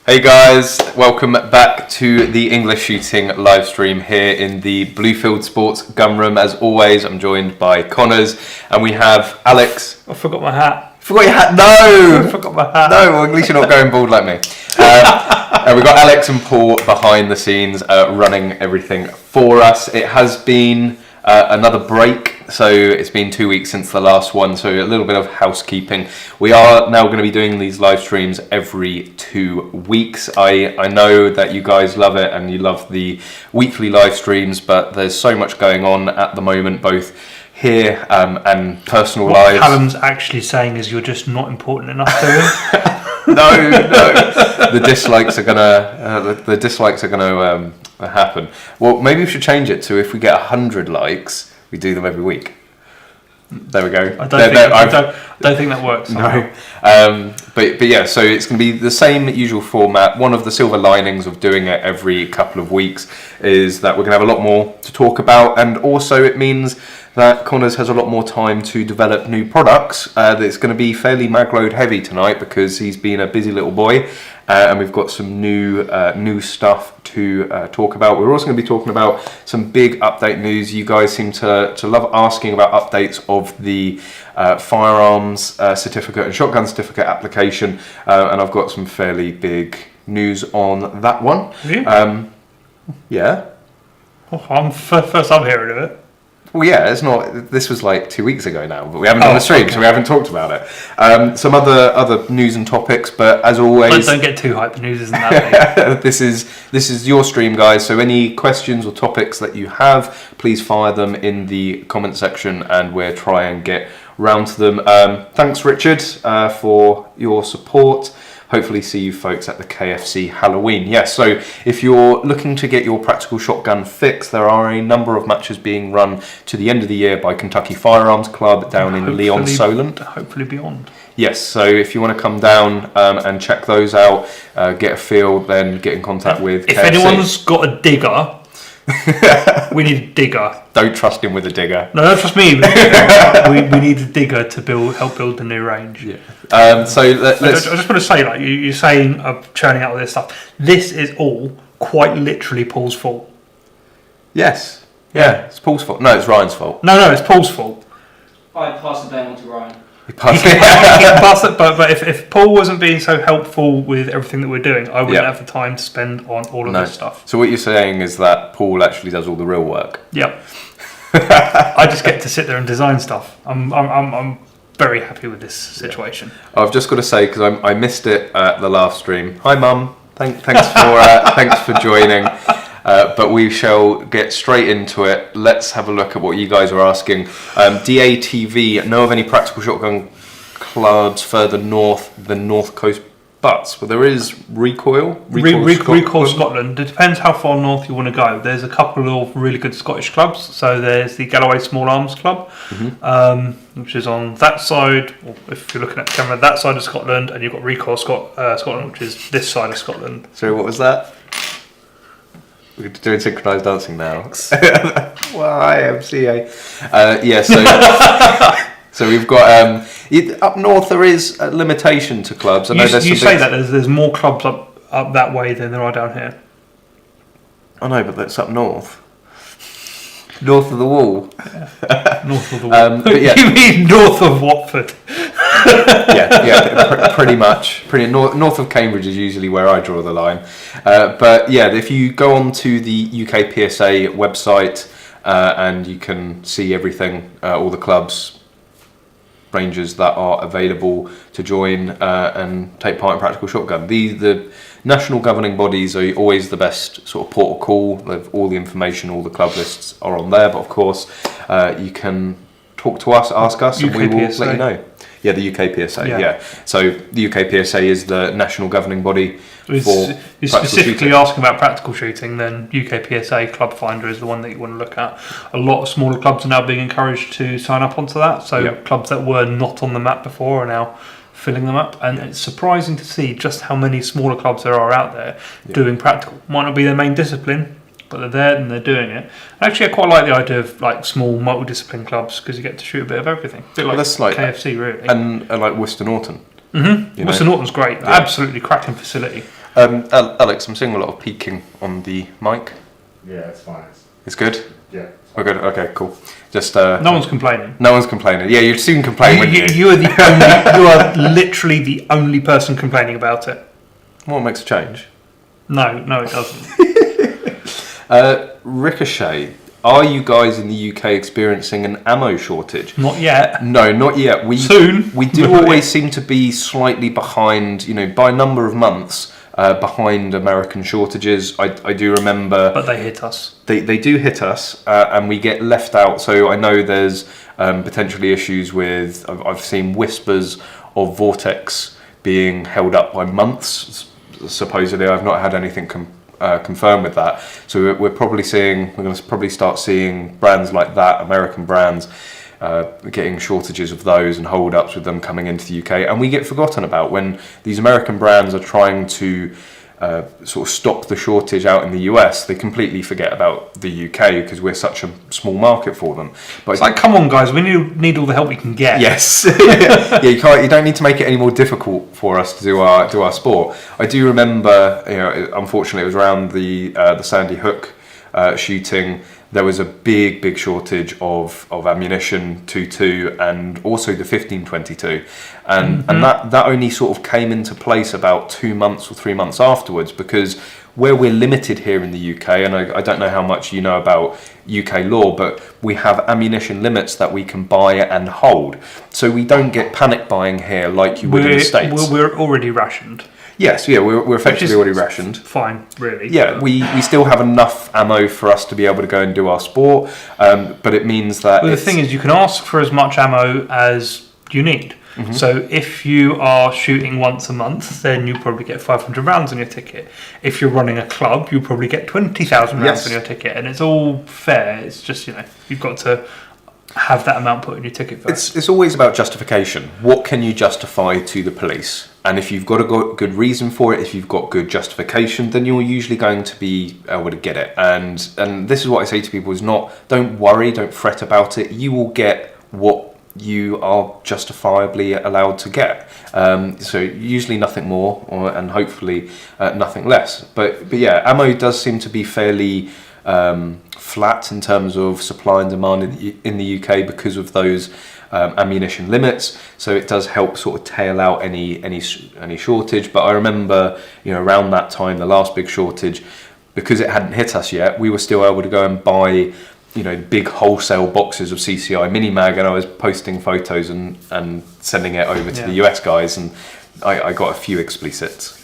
Hey guys, welcome back to the English shooting live stream here in the Blue Fieldsports gun room. As always, I'm joined by Conners and we have Alex. I forgot my hat. Forgot your hat? No! I forgot my hat. No, well, at least you're not going bald like me. We've got Alex and Paul behind the scenes running everything for us. It has been another break, so it's been 2 weeks since the last one, so a little bit of housekeeping. We are now going to be doing these live streams every 2 weeks. I know that you guys love it and you love the weekly live streams, but there's so much going on at the moment, both here and personal lives. What Callum's actually saying is you're just not important enough to him. No, the dislikes are gonna happen. Well, maybe we should change it to if we get 100 likes, we do them every week. There we go. I don't think that works. No, but yeah, so it's going to be the same usual format. One of the silver linings of doing it every couple of weeks is that we're going to have a lot more to talk about, and also it means that Conners has a lot more time to develop new products. It's going to be fairly Magload heavy tonight because he's been a busy little boy, and we've got some new stuff to talk about. We're also going to be talking about some big update news. You guys seem to love asking about updates of the firearms certificate and shotgun certificate application, and I've got some fairly big news on that one. Yeah. Oh, first I'm hearing of it. Well, yeah, it's not. This was like 2 weeks ago now, but we haven't done the stream, so we haven't talked about it. Some other news and topics, but as always, don't get too hyped. The news isn't that big. This is your stream, guys. So any questions or topics that you have, please fire them in the comment section, and we'll try and get round to them. Thanks, Richard, for your support. Hopefully see you folks at the KFC Halloween. Yes, so if you're looking to get your practical shotgun fix, there are a number of matches being run to the end of the year by Kentucky Firearms Club down in Leon Solent. Hopefully beyond. Yes, so if you want to come down and check those out, get a feel, then get in contact with If KFC. anyone's got a digger, we need a digger. Don't trust him with a digger. No, don't trust me. we need a digger to help build the new range. Yeah. So let's. I just want to say, like you're saying, churning out all this stuff. This is all quite literally Paul's fault. Yes. Yeah, it's Paul's fault. No, it's Ryan's fault. No, it's Paul's fault. I pass the blame on to Ryan. But if Paul wasn't being so helpful with everything that we're doing, I wouldn't have the time to spend on all of this stuff. So what you're saying is that Paul actually does all the real work. Yep. I just get to sit there and design stuff. I'm very happy with this situation. I've just got to say, because I missed it at the last stream. Hi, Mum. Thanks for joining. But we shall get straight into it. Let's have a look at what you guys are asking. DATV, know of any practical shotgun clubs further north than North Coast Butts? Well, there is Recoil. Recoil Scotland. It depends how far north you want to go. There's a couple of really good Scottish clubs. So there's the Galloway Small Arms Club, which is on that side. Or if you're looking at the camera, that side of Scotland, and you've got Recoil Scotland, which is this side of Scotland. Sorry, what was that? We're doing synchronised dancing now. Well, IMCA. Yeah, so we've got up north. There is a limitation to clubs. I know you say that there's more clubs up that way than there are down here. I know, but that's up north. North of the wall. Yeah. North of the wall. But yeah. You mean north of Watford? Pretty much. North of Cambridge is usually where I draw the line. But yeah, if you go on to the UK PSA website and you can see everything, all the clubs, ranges that are available to join and take part in practical shotgun. The national governing bodies are always the best sort of port of call. All the information, all the club lists are on there. But of course, you can talk to us, ask us, and we will let you know. Yeah, the UK PSA, yeah. So the UK PSA is the national governing body for you're specifically asking about practical shooting, then UK PSA Club Finder is the one that you want to look at. A lot of smaller clubs are now being encouraged to sign up onto that. So clubs that were not on the map before are now filling them up. And it's surprising to see just how many smaller clubs there are out there doing practical. Might not be their main discipline, but they're there and they're doing it. Actually, I quite like the idea of like small multidiscipline clubs because you get to shoot a bit of everything. A bit like KFC, really. And like Worcester Norton. Mm-hmm. Worcester Norton's great. Yeah. Absolutely cracking facility. Alex, I'm seeing a lot of peaking on the mic. Yeah, it's fine. It's good? Yeah. We're good? Okay, cool. Just no one's complaining. No one's complaining. Yeah, you'd soon complain, wouldn't you? You are the only, you are literally the only person complaining about it. What makes a change? No, it doesn't. Ricochet, are you guys in the UK experiencing an ammo shortage? Not yet. No, not yet. Soon. We do always seem to be slightly behind, by a number of months, behind American shortages. I do remember... But they hit us. They do hit us, and we get left out. So I know there's potentially issues with... I've seen whispers of Vortex being held up by months, supposedly. I've not had anything confirmed with that. So we're going to probably start seeing brands like that, American brands, getting shortages of those and hold-ups with them coming into the UK, and we get forgotten about when these American brands are trying to sort of stop the shortage out in the US. They completely forget about the UK because we're such a small market for them. But it's like, come on, guys, we need all the help we can get. Yes, you don't need to make it any more difficult for us to do our sport. I do remember, unfortunately, it was around the Sandy Hook shooting. There was a big shortage of ammunition 2.2 and also the 15.22, and that only sort of came into place about 2 months or 3 months afterwards, because where we're limited here in the UK, and I don't know how much you know about UK law, but we have ammunition limits that we can buy and hold, so we don't get panic buying here like you would in the States. We're already rationed. Yes, we're effectively already rationed. Fine, really. Yeah, we still have enough ammo for us to be able to go and do our sport, but it means that... Well, the thing is, you can ask for as much ammo as you need. Mm-hmm. So if you are shooting once a month, then you probably get 500 rounds on your ticket. If you're running a club, you'll probably get 20,000 rounds on your ticket, and it's all fair. It's just, you've got to have that amount put in your ticket first. It's always about justification. What can you justify to the police? And if you've got a good reason for it, if you've got good justification, then you're usually going to be able to get it. And this is what I say to people: is don't worry, don't fret about it. You will get what you are justifiably allowed to get. So usually nothing more, and hopefully nothing less. But yeah, ammo does seem to be fairly flat in terms of supply and demand in the UK because of those ammunition limits. So it does help sort of tail out any shortage. But I remember, around that time, the last big shortage, because it hadn't hit us yet, we were still able to go and buy big wholesale boxes of CCI mini mag, and I was posting photos and sending it over to the US guys, and I got a few expletives.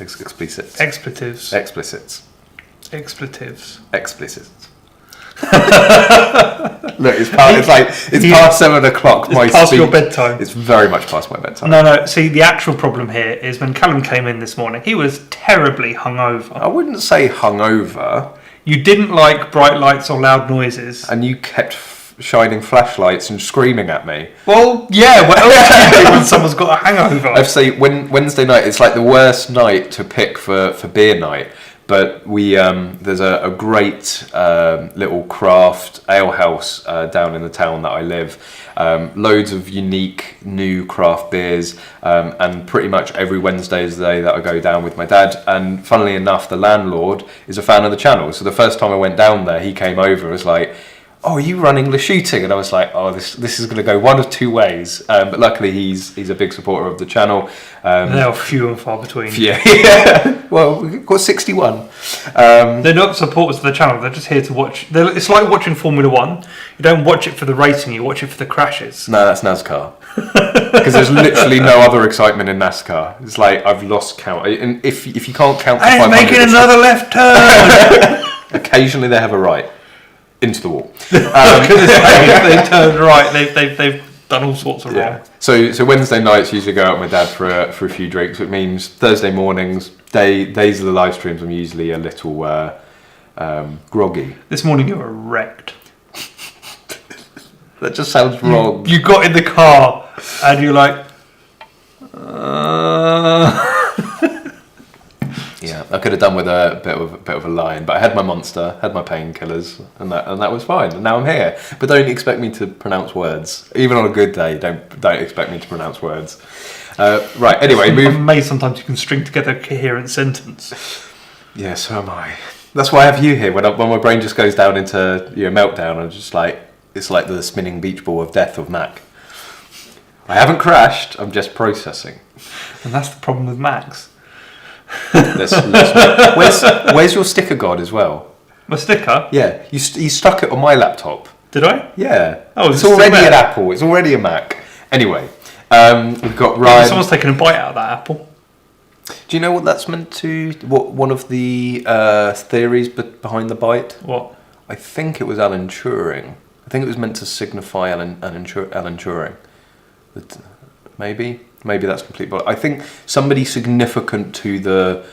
Look, it's past 7 o'clock. It's past your bedtime. It's very much past my bedtime. No. See, the actual problem here is when Callum came in this morning, he was terribly hungover. I wouldn't say hungover. You didn't like bright lights or loud noises, and you kept shining flashlights and screaming at me. Well, yeah. What else do you do when someone's got a hangover? I have to say, Wednesday night, it's like the worst night to pick for beer night. But we there's a great little craft ale house down in the town that I live. Loads of unique new craft beers, and pretty much every Wednesday is the day that I go down with my dad. And funnily enough, the landlord is a fan of the channel. So the first time I went down there, he came over and was like, "Oh, are you run English shooting?" And I was like, "Oh, this is going to go one of two ways." But luckily, he's a big supporter of the channel. They are few and far between. Yeah. Well, we've got 61. They're not supporters of the channel. They're just here to watch. It's like watching Formula 1. You don't watch it for the racing. You watch it for the crashes. No, that's NASCAR. Because there's literally no other excitement in NASCAR. It's like I've lost count. And if you can't count, and it's making another left turn. Occasionally, they have a right. Into the wall. They turned right. They've done all sorts of wrong. So Wednesday nights usually go out with my dad for a few drinks, which means Thursday mornings, days of the live streams, I'm usually a little groggy. This morning you were wrecked. That just sounds wrong. You got in the car and you're like. Yeah, I could have done with a bit of a line, but I had my monster, had my painkillers, and that was fine. And now I'm here. But don't expect me to pronounce words, even on a good day. Don't expect me to pronounce words. Right. Anyway, I'm amazed sometimes you can string together a coherent sentence. Yeah, so am I. That's why I have you here. When my brain just goes down into meltdown, I'm just like it's like the spinning beach ball of death of Mac. I haven't crashed. I'm just processing. And that's the problem with Macs. Where's your sticker god as well? My sticker? Yeah, you stuck it on my laptop. Did I? Yeah. Oh, it's already an Apple. It's already a Mac. Anyway, we've got Ryan. Someone's taken a bite out of that apple. Do you know what that's meant to? What one of the theories behind the bite? What? I think it was Alan Turing. I think it was meant to signify Alan Turing. But maybe that's complete. But I think somebody significant to the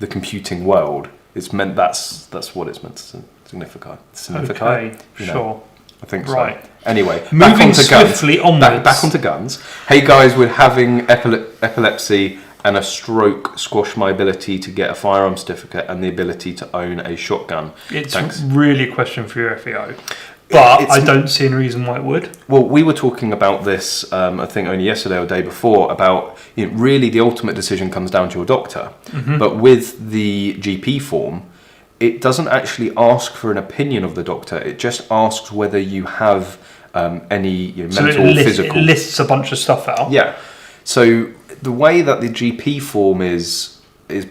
computing world. It's meant that's what it's meant to signify. Okay, sure. I think right. So. Anyway, moving swiftly onwards. Back onto guns. Hey guys, with having epilepsy and a stroke squash my ability to get a firearm certificate and the ability to own a shotgun. It's really a question for your FEO. But I don't see any reason why it would. Well, we were talking about this, I think only yesterday or the day before, about really the ultimate decision comes down to your doctor. Mm-hmm. But with the GP form, it doesn't actually ask for an opinion of the doctor. It just asks whether you have any mental or physical. It lists a bunch of stuff out. Yeah. So the way that the GP form is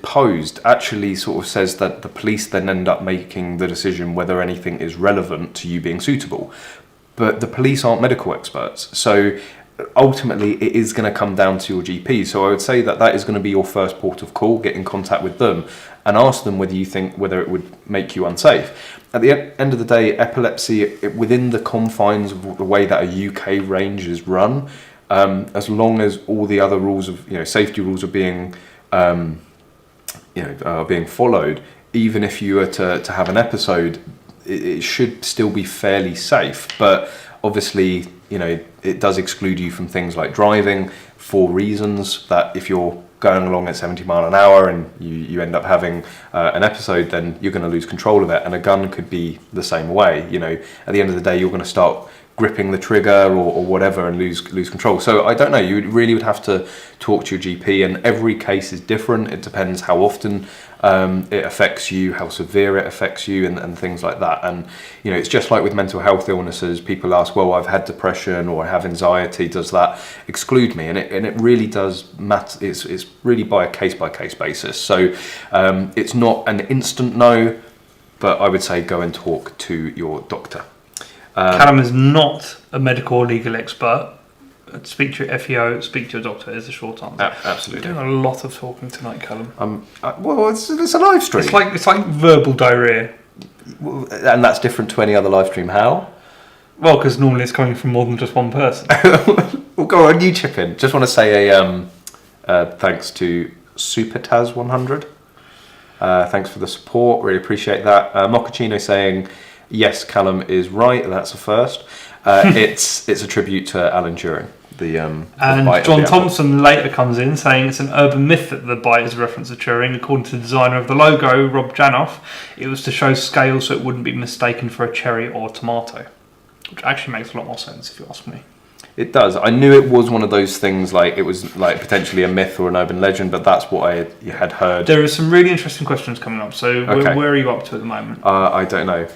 posed actually sort of says that the police then end up making the decision whether anything is relevant to you being suitable. But the police aren't medical experts. So ultimately it is going to come down to your GP. So I would say that is going to be your first port of call. Get in contact with them and ask them whether it would make you unsafe. At the end of the day, epilepsy, within the confines of the way that a UK range is run, as long as all the other rules of safety rules are being being followed, even if you were to have an episode, it should still be fairly safe. But obviously, it does exclude you from things like driving for reasons that if you're going along at 70 mile an hour and you end up having an episode, then you're going to lose control of it. And a gun could be the same way. At the end of the day, you're going to start gripping the trigger or whatever and lose control. So I don't know, you really would have to talk to your GP, and every case is different. It depends how often it affects you, how severe it affects you, and things like that. And it's just like with mental health illnesses. People ask, well, I've had depression or I have anxiety, does that exclude me? And it really does matter. It's really by a case basis. So it's not an instant no. but I would say go and talk to your doctor. Callum is not a medical or legal expert. Speak to your FEO, speak to your doctor is the short answer. Absolutely. You're doing a lot of talking tonight, Callum. Well, it's a live stream. It's like verbal diarrhea. And that's different to any other live stream. How? Well, because normally it's coming from more than just one person. Well, go on, you chip in. Just want to say thanks to SuperTaz100. Thanks for the support. Really appreciate that. Mochaccino saying, yes, Callum is right. That's a first. It's a tribute to Alan Turing. And John Thompson later comes in saying it's an urban myth that the bite is a reference to Turing. According to the designer of the logo, Rob Janoff, it was to show scale so it wouldn't be mistaken for a cherry or a tomato. Which actually makes a lot more sense if you ask me. It does. I knew it was one of those things, like it was like potentially a myth or an urban legend, but that's what I had heard. There are some really interesting questions coming up. So Okay. where are you up to at the moment? I don't know.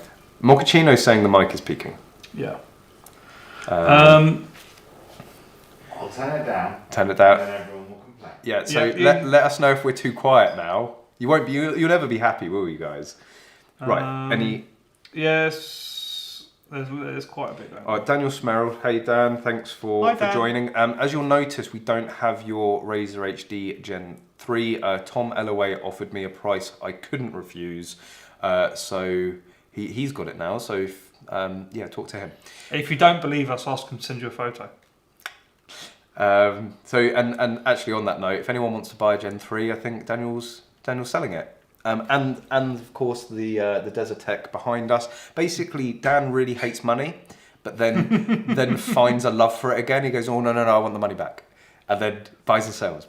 Mochaccino's saying the mic is peaking. Yeah. I'll turn it down. Turn it down. And then everyone will complain. Yeah. So Yeah, let us know if we're too quiet now. You won't be. You'll never be happy, will you guys? Right. Any? Yes. There's quite a bit going on. Daniel Smerrill. Hey Dan, thanks for Hi, Dan. joining. As you'll notice, we don't have your Razer HD Gen 3. Tom Ellaway offered me a price I couldn't refuse, so he's got it now. So if, talk to him. If you don't believe us, ask him to send you a photo. And actually on that note, if anyone wants to buy a Gen 3, I think Daniel's selling it. And of course the Desert Tech behind us. Basically, Dan really hates money, but then finds a love for it again. He goes, oh no, I want the money back, and then buys and sells.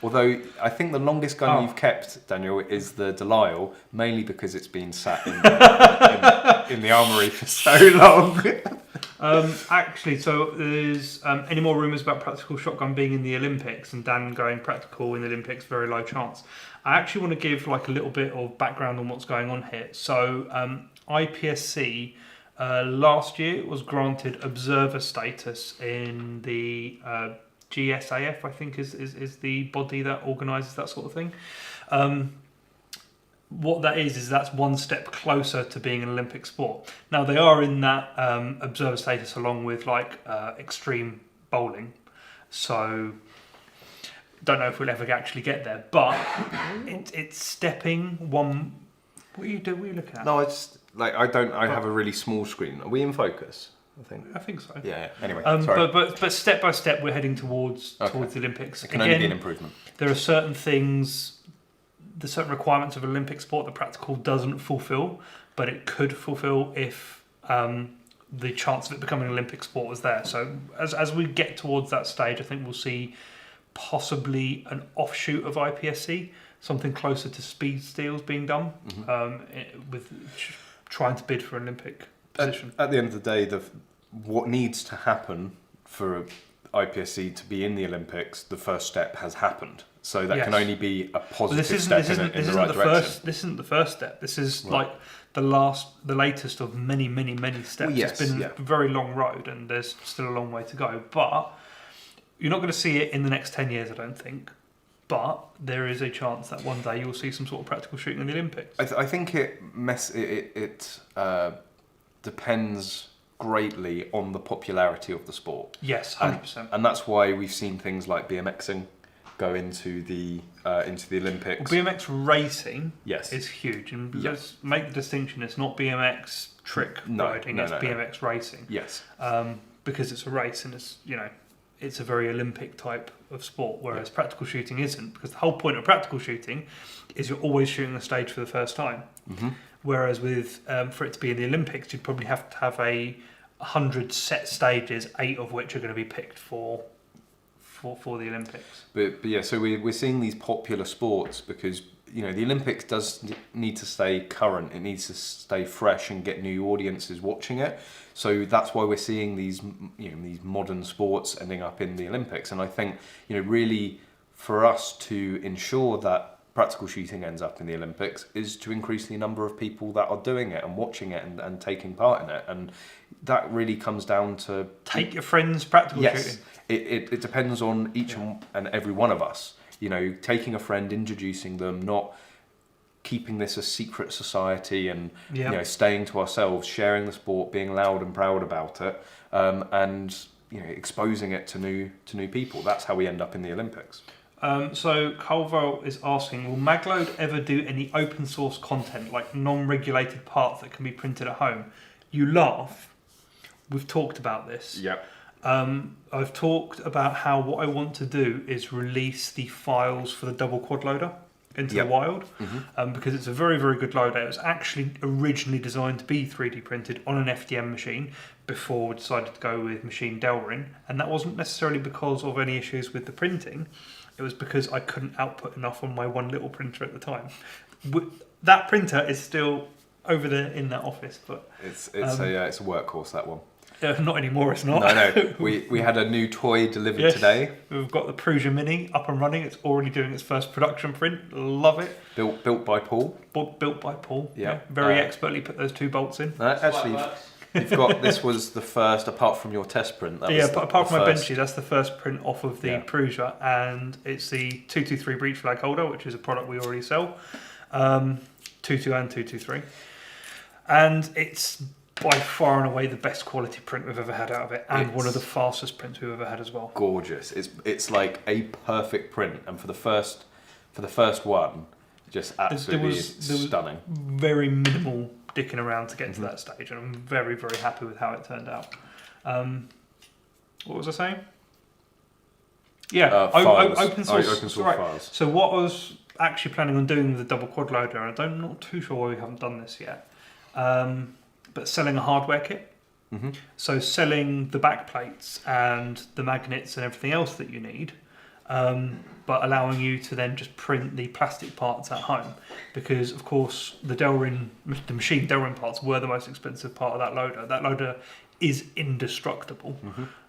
Although I think the longest gun you've kept, Daniel, is the Delisle, mainly because it's been sat in the armoury for so long. Actually, so there's any more rumours about practical shotgun being in the Olympics and Dan going practical in the Olympics? Very low chance. I actually want to give like a little bit of background on what's going on here. So IPSC last year was granted observer status in the GSAF, I think is the body that organises that sort of thing. What that is that's one step closer to being an Olympic sport. Now they are in that observer status along with like extreme bowling, so don't know if we'll ever actually get there, but it's stepping one. What are you looking at? No, it's like I have a really small screen. Are we in focus? I think so. Yeah. Anyway, sorry. But step by step we're heading towards the Olympics. It can only be an improvement. There are certain things, the certain requirements of Olympic sport that practical doesn't fulfil, but it could fulfil if the chance of it becoming an Olympic sport was there. So as we get towards that stage, I think we'll see possibly an offshoot of IPSC, something closer to speed steels being done, with trying to bid for an Olympic position. At the end of the day, what needs to happen for IPSC to be in the Olympics, the first step has happened. So that can only be a positive step in the right direction. This isn't the first step. This is like the latest of many steps. Well, yes, it's been a very long road and there's still a long way to go. But you're not going to see it in the next 10 years, I don't think. But there is a chance that one day you'll see some sort of practical shooting in the Olympics. I think it depends greatly on the popularity of the sport. Yes, 100%. And that's why we've seen things like BMXing go into the Olympics. Well, BMX racing is huge, and let's make the distinction. It's not BMX trick riding; it's BMX racing. Yes, because it's a race and it's a very Olympic type of sport, whereas practical shooting isn't. Because the whole point of practical shooting is you're always shooting the stage for the first time. Mm-hmm. Whereas with for it to be in the Olympics, you'd probably have to have 100 set stages, 8 of which are going to be picked for the Olympics. But yeah, so we're seeing these popular sports because the Olympics does need to stay current. It needs to stay fresh and get new audiences watching it. So that's why we're seeing these these modern sports ending up in the Olympics. And I think really for us to ensure that practical shooting ends up in the Olympics is to increase the number of people that are doing it and watching it and taking part in it. And that really comes down to take your friends practical shooting. It depends on each and every one of us. Taking a friend, introducing them, not keeping this a secret society and Yeah. you know, staying to ourselves, sharing the sport, being loud and proud about it, and you know, exposing it to new people. That's how we end up in the Olympics. So Colville is asking, will Magload ever do any open source content, like non-regulated parts that can be printed at home? You laugh. We've talked about this. Yeah. I've talked about how what I want to do is release the files for the double quad loader into Yep. the wild, because it's a very, very good loader. It was actually originally designed to be 3D printed on an FDM machine before we decided to go with machine Delrin, and that wasn't necessarily because of any issues with the printing. It was because I couldn't output enough on my one little printer at the time. That printer is still over there in that office, but It's a workhorse, that one. not anymore. It's not. No. We had a new toy delivered Yes. today. We've got the Prusa Mini up and running. It's already doing its first production print. Love it. Built by Paul. Built by Paul. Yeah. Very expertly put those two bolts in. Actually, works. you've got, this was the first, apart from your test print. That was But apart from my first. Benchy, that's the first print off of the Yeah. Prusa, and it's the 223 breech flag holder, which is a product we already sell. 22 and 223. And it's by far and away the best quality print we've ever had out of it, and one of the fastest prints we've ever had as well. Gorgeous. It's like a perfect print, and for the first one, just absolutely there was stunning. Very minimal dicking around to get to that stage, and I'm very, very happy with how it turned out. What was I saying? Yeah, Files. open source. Open source right. files. So what I was actually planning on doing with the double quad loader, and I'm not too sure why we haven't done this yet, but selling a hardware kit. Mm-hmm. So selling the back plates and the magnets and everything else that you need, but allowing you to then just print the plastic parts at home, because of course the machine Delrin parts were the most expensive part of that loader. That loader is indestructible,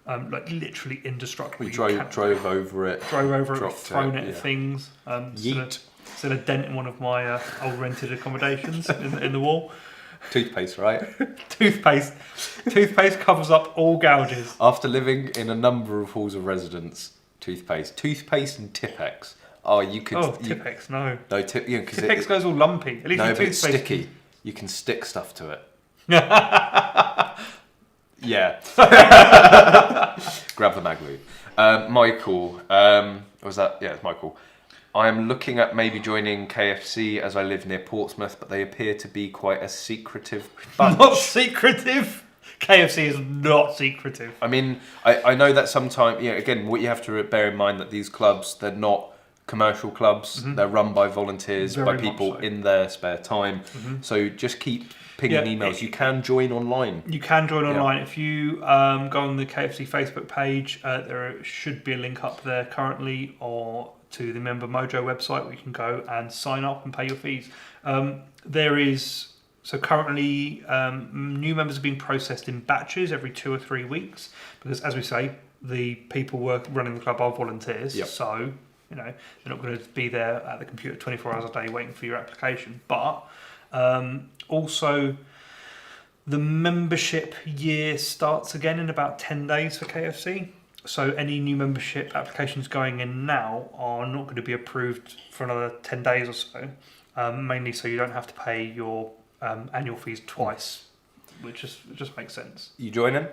like literally indestructible. We You drove can't- over it. drove over it, dropped thrown it, it yeah. at things. Yeet. Still a dent in one of my old rented accommodations in the wall. Toothpaste, right? Toothpaste covers up all gouges. After living in a number of halls of residence, toothpaste and Tipex. Oh, you could. Tipex, no. No, because Tipex goes all lumpy. At least no, your but it's toothpaste. sticky. You can stick stuff to it. Yeah. Grab the Magload. Michael, was that? Yeah, it's Michael. I am looking at maybe joining KFC as I live near Portsmouth, but they appear to be quite a secretive bunch. Not secretive. KFC is not secretive. I mean, I know that sometimes, again, what you have to bear in mind that these clubs, they're not commercial clubs. They're run by volunteers, Very by much people so. in their spare time. So just keep pinging emails. You can join online. You can join online. If you go on the KFC Facebook page, there should be a link up there currently, or to the Member Mojo website where you can go and sign up and pay your fees. So currently, new members are being processed in batches every 2 or 3 weeks, because as we say, the people running the club are volunteers. Yep. So, they're not going to be there at the computer 24 hours a day waiting for your application. But also, the membership year starts again in about 10 days for KFC. So any new membership applications going in now are not going to be approved for another 10 days or so, mainly so you don't have to pay your annual fees twice, which just makes sense. You joining?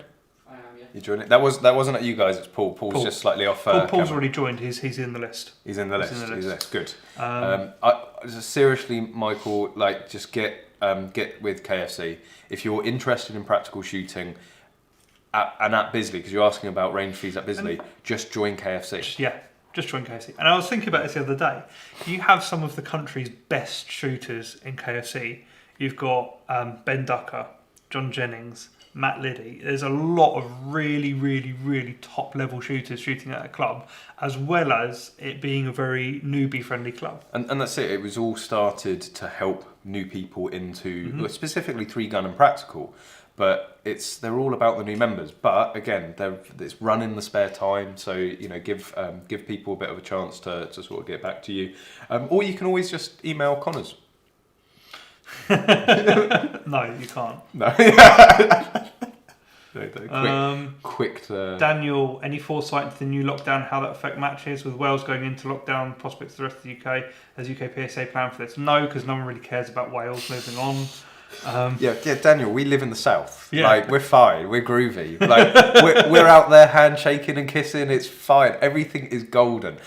I am, yeah. You joining? That wasn't at you guys. It's Paul. Paul's just slightly off. Paul's camera. already joined. He's in the list. He's in the list. He's in the He's list. Good. Seriously, Michael, just get with KFC if you're interested in practical shooting. At Bisley, because you're asking about range fees at Bisley, just join KFC. Just join KFC. And I was thinking about this the other day. You have some of the country's best shooters in KFC. You've got Ben Ducker, John Jennings, Matt Liddy. There's a lot of really, really, really top level shooters shooting at a club, as well as it being a very newbie friendly club. And that's it. It was all started to help new people into specifically 3-gun and practical. But they're all about the new members. But again, it's run in the spare time, so give people a bit of a chance to sort of get back to you. Or you can always just email Conners. No, you can't. No. Quick to... Daniel, any foresight into the new lockdown, how that affect matches with Wales going into lockdown, prospects for the rest of the UK? Has UK PSA plan for this? No, because no one really cares about Wales moving on. Yeah, Daniel, we live in the south. Yeah. Like, we're fine. We're groovy. Like, we're out there handshaking and kissing. It's fine. Everything is golden.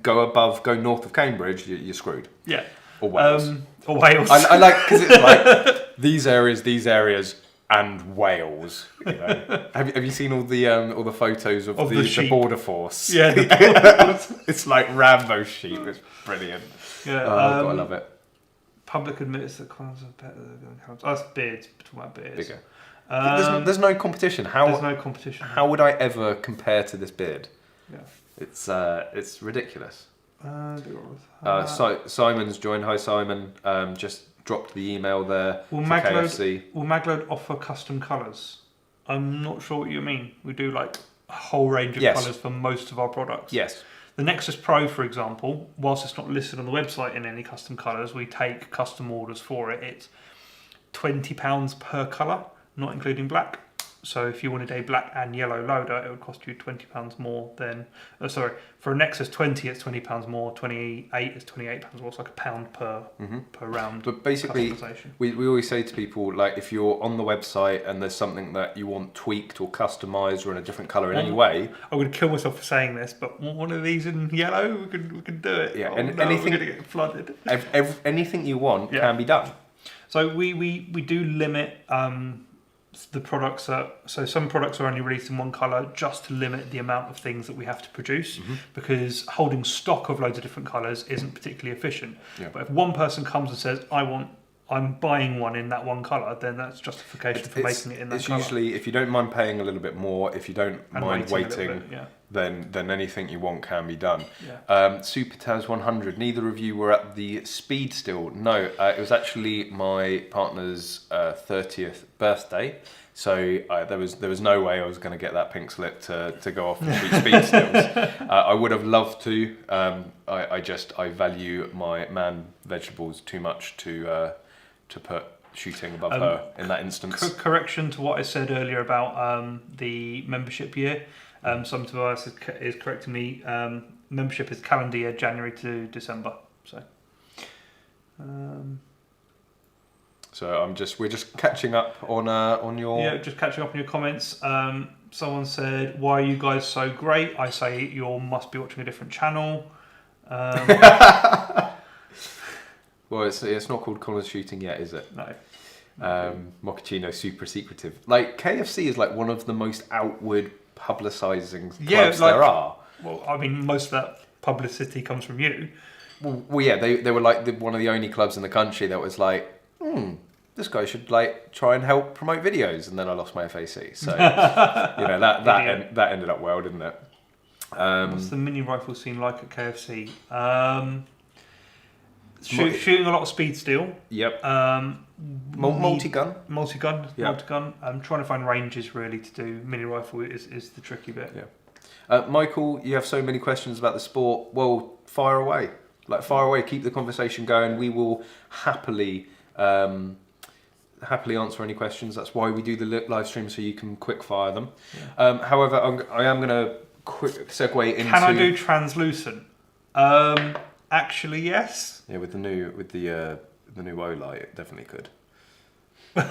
Go north of Cambridge, you're screwed. Yeah. Or Wales. Or Wales. I like, because it's like these areas, and Wales. You know? Have you seen all the photos of the border force? Yeah. It's like Rambo sheep. It's brilliant. Yeah. God, I love it. Public admits that Conners are better than Callum. Oh, that's beards. We're talking about beards. Bigger. There's no competition. There's no competition. How would I ever compare to this beard? Yeah. It's ridiculous. So, Simon's joined. Hi, Simon. Just dropped the email there for KFC. Will Magload offer custom colours? I'm not sure what you mean. We do like a whole range of colours for most of our products. Yes. The Nexus Pro, for example, whilst it's not listed on the website in any custom colours, we take custom orders for it. It's £20 per colour, not including black. So if you wanted a black and yellow loader, it would cost you £20 more than... for a Nexus 20, it's £20 more. 28 is £28 more. It's like £1 per round. But basically, we always say to people, like, if you're on the website and there's something that you want tweaked or customised or in a different colour in any way... I would kill myself for saying this, but one of these in yellow, we could do it. Yeah, anything, we're going to get flooded. Anything you want can be done. So we do limit... the products so some products are only released in one colour just to limit the amount of things that we have to produce, because holding stock of loads of different colours isn't particularly efficient. But if one person comes and says, I'm buying one in that one colour, then that's justification for making it in that it's colour. Usually, if you don't mind paying a little bit more, if you don't mind waiting, bit, then anything you want can be done. Super Taz 100. Neither of you were at the speed still. No, it was actually my partner's 30th birthday. So there was no way I was going to get that pink slip to go off and shoot speed stills. I would have loved to. I value my man vegetables too much to put shooting above her in that instance. Correction to what I said earlier about the membership year. Some device is correcting me. Membership is calendar year, January to December. So. So we're just catching up on your... Yeah, just catching up on your comments. Someone said, why are you guys so great? I say, you must be watching a different channel. Well, it's not called Conners Shooting yet, is it? No. Mochaccino super secretive. Like, KFC is like one of the most outward publicising clubs there are. Well, I mean, most of that publicity comes from you. Well, yeah, they were like one of the only clubs in the country that was like, this guy should like try and help promote videos, and then I lost my FAC. So that ended up well, didn't it? What's the mini rifle scene like at KFC? Shooting a lot of speed steel. Yep. Multi-gun. Yep. Multi-gun. I'm trying to find ranges really to do. Mini rifle is the tricky bit. Yeah. Michael, you have so many questions about the sport. Well, fire away. Fire away. Keep the conversation going. We will happily answer any questions. That's why we do the live stream, so you can quick fire them. Yeah. However, I am going to quick segue into... Can I do translucent? Actually, yes. Yeah, with the new O light, it definitely could. We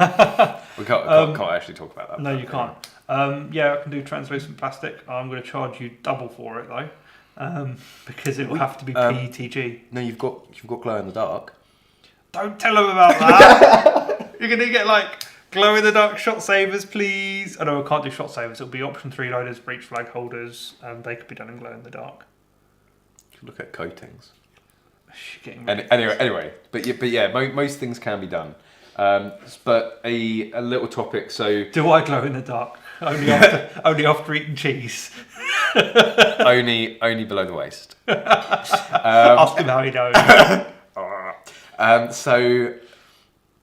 can't actually talk about that. No, you can't. Yeah, I can do translucent plastic. I'm going to charge you double for it though, because it will have to be PETG. No, you've got glow in the dark. Don't tell them about that. You're going to get like glow in the dark shot savers, please. Oh no, I can't do shot savers. It'll be option 3 loaders, breech flag holders, and they could be done in glow in the dark. Look at coatings. Anyway, but yeah, most things can be done. But a little topic. So do I glow in the dark? Only after eating cheese. only below the waist. Ask him how he knows. So,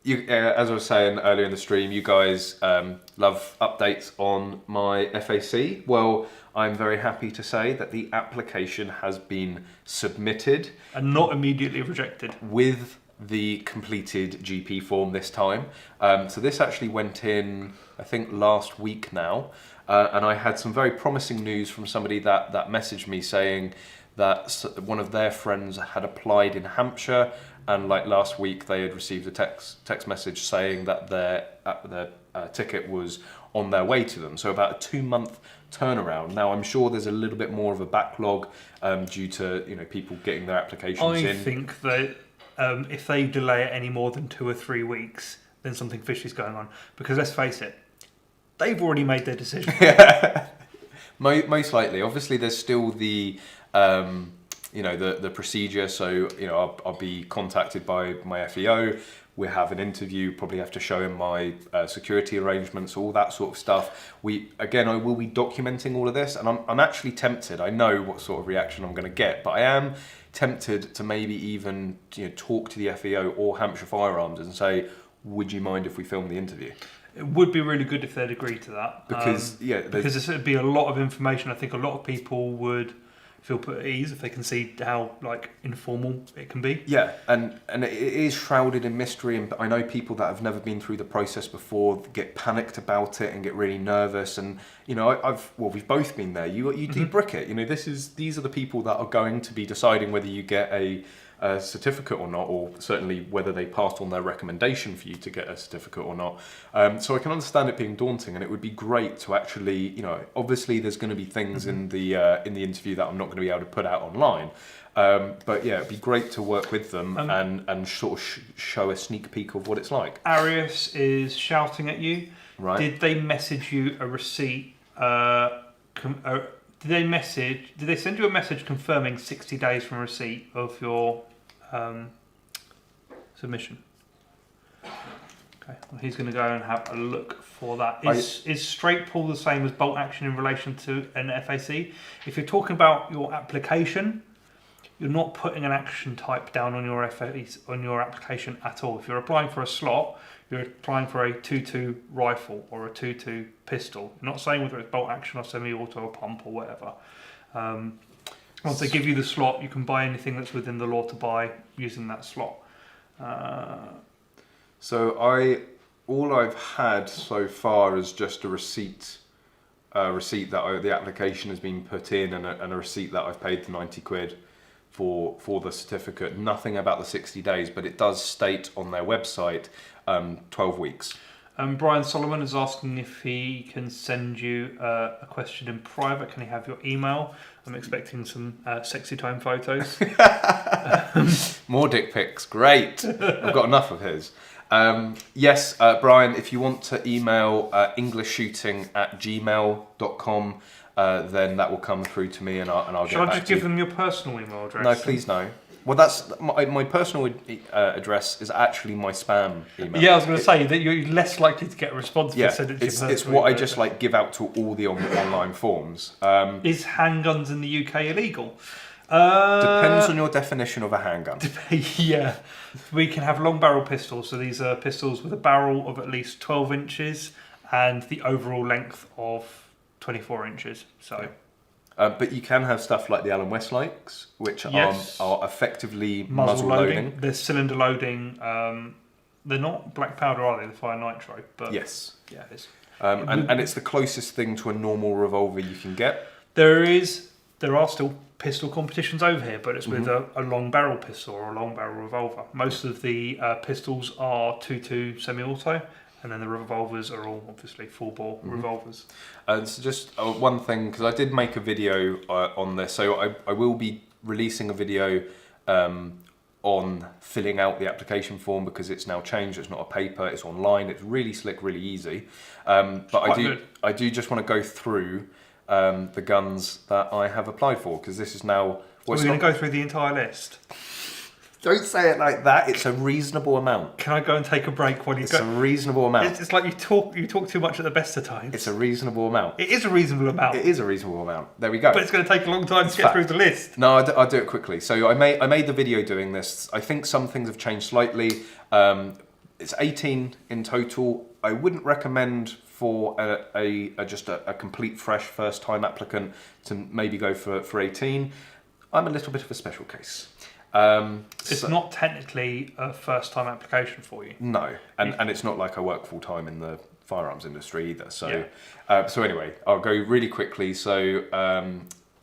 as I was saying earlier in the stream, you guys love updates on my FAC. Well, I'm very happy to say that the application has been submitted. And not immediately rejected. With the completed GP form this time. So this actually went in, I think, last week now. And I had some very promising news from somebody that messaged me saying that one of their friends had applied in Hampshire, and like last week they had received a text message saying that their ticket was on their way to them. So about a 2-month turnaround. Now I'm sure there's a little bit more of a backlog due to people getting their applications in. I think that if they delay it any more than 2 or 3 weeks, then something fishy is going on. Because let's face it, they've already made their decision. Most likely. Obviously, there's still the the procedure. So I'll be contacted by my FEO. We have an interview. Probably have to show him my security arrangements, all that sort of stuff. I will be documenting all of this, and I'm actually tempted. I know what sort of reaction I'm going to get, but I am tempted to maybe even talk to the FEO or Hampshire Firearms and say, would you mind if we film the interview? It would be really good if they'd agree to that. Because this would be a lot of information. I think a lot of people would feel put at ease if they can see how informal it can be. Yeah, and it is shrouded in mystery, and I know people that have never been through the process before get panicked about it and get really nervous. And we've both been there. You debrick it. These are the people that are going to be deciding whether you get a certificate or not, or certainly whether they passed on their recommendation for you to get a certificate or not. So I can understand it being daunting, and it would be great to actually, obviously there's going to be things in the interview that I'm not going to be able to put out online. But yeah, it'd be great to work with them and sort of show a sneak peek of what it's like. Arius is shouting at you. Right. Did they message you a receipt? Did they send you a message confirming 60 days from receipt of your submission? Okay, well, he's going to go and have a look for that. Is straight pull the same as bolt action in relation to an FAC? If you're talking about your application, you're not putting an action type down on your application at all. If you're applying for a slot, you're applying for a 2.2 rifle or a 2.2 pistol. You're not saying whether it's bolt action or semi-auto or pump or whatever. Once they give you the slot, you can buy anything that's within the law to buy using that slot. So all I've had so far is just a receipt that the application has been put in, and a receipt that I've paid the 90 quid for the certificate. Nothing about the 60 days, but it does state on their website 12 weeks. Brian Solomon is asking if he can send you a question in private. Can he have your email? I'm expecting some sexy time photos. More dick pics, great. I've got enough of his. Yes, Brian, if you want to email EnglishShooting@gmail.com, then that will come through to me, and I'll get back to you. Shall I just give them your personal email address? No, please no. Well, that's my personal address is actually my spam email. Yeah, I was going to say that you're less likely to get a response if you send it to your personal it's what I just give out to all the online forms. Is handguns in the UK illegal? Depends on your definition of a handgun. Yeah, we can have long barrel pistols. So these are pistols with a barrel of at least 12 inches and the overall length of 24 inches. So. But you can have stuff like the Allen Westlikes, which are effectively muzzle loading. They're cylinder loading. They're not black powder, are they? They're fire nitro. But yes. Yeah, it is. And it's the closest thing to a normal revolver you can get. There are still pistol competitions over here, but it's with a long barrel pistol or a long barrel revolver. Most of the pistols are 2.2 semi-auto. And then the revolvers are all obviously full bore revolvers. And so just one thing, because I did make a video on this, so I will be releasing a video on filling out the application form, because it's now changed. It's not a paper, it's online. It's really slick, really easy. But I do just want to go through the guns that I have applied for, because this is now. We're going to go through the entire list. Don't say it like that. It's a reasonable amount. Can I go and take a break while you go? It's a reasonable amount. It's like you talk too much at the best of times. It's a reasonable amount. It is a reasonable amount. It is a reasonable amount. There we go. But it's going to take a long time to get through the list. No, I'll do it quickly. So I made the video doing this. I think some things have changed slightly. It's 18 in total. I wouldn't recommend for just a complete fresh first time applicant to maybe go for 18. I'm a little bit of a special case. It's not technically a first-time application for you. No, and it's not like I work full-time in the firearms industry either. So, so anyway, I'll go really quickly. So,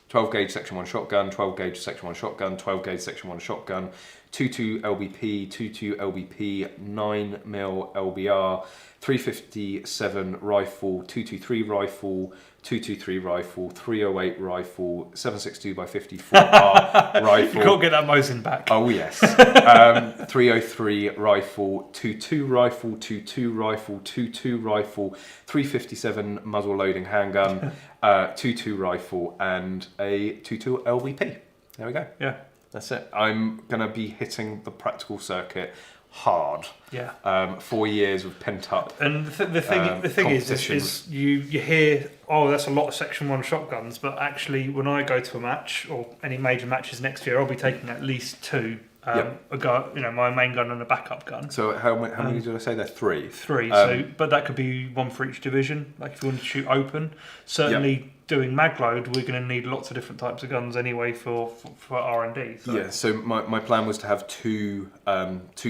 12 gauge Section 1 shotgun, 12 gauge Section 1 shotgun, 12 gauge Section 1 shotgun, 22 LBP, 22 LBP, 9mm LBR, 357 rifle, 223 rifle, 223 rifle, 308 rifle, 7.62x54 rifle. You can't get that Mosin back. Oh yes. 303 rifle, 22 rifle, 22 rifle, 22 rifle, 357 muzzle loading handgun, 22 rifle, and a 22 LBP. There we go. Yeah. That's it. I'm gonna be hitting the practical circuit hard. Yeah. 4 years of pent up. And the thing is you hear, oh, that's a lot of Section 1 shotguns, but actually when I go to a match or any major matches next year, I'll be taking at least two. A gun, my main gun and a backup gun. So how many did I say there? Three. But that could be one for each division. Like if you want to shoot open, certainly doing Magload, we're going to need lots of different types of guns anyway for R&D. So. Yeah. So my plan was to have two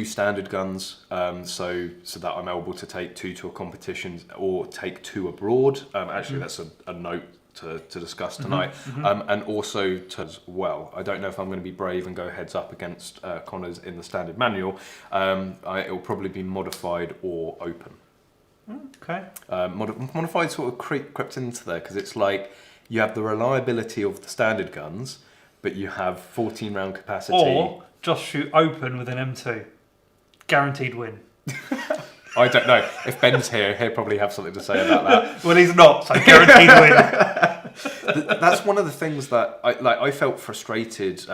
standard guns, so that I'm able to take two to a competition or take two abroad. Actually, that's a note to discuss tonight, and also as well. I don't know if I'm going to be brave and go heads up against Conners in the standard manual. It will probably be modified or open. Okay. Modified sort of crept into there because it's like you have the reliability of the standard guns, but you have 14 round capacity. Or just shoot open with an M2. Guaranteed win. I don't know. If Ben's here, he'll probably have something to say about that. Well, he's not, so guaranteed win. That's one of the things that I felt frustrated,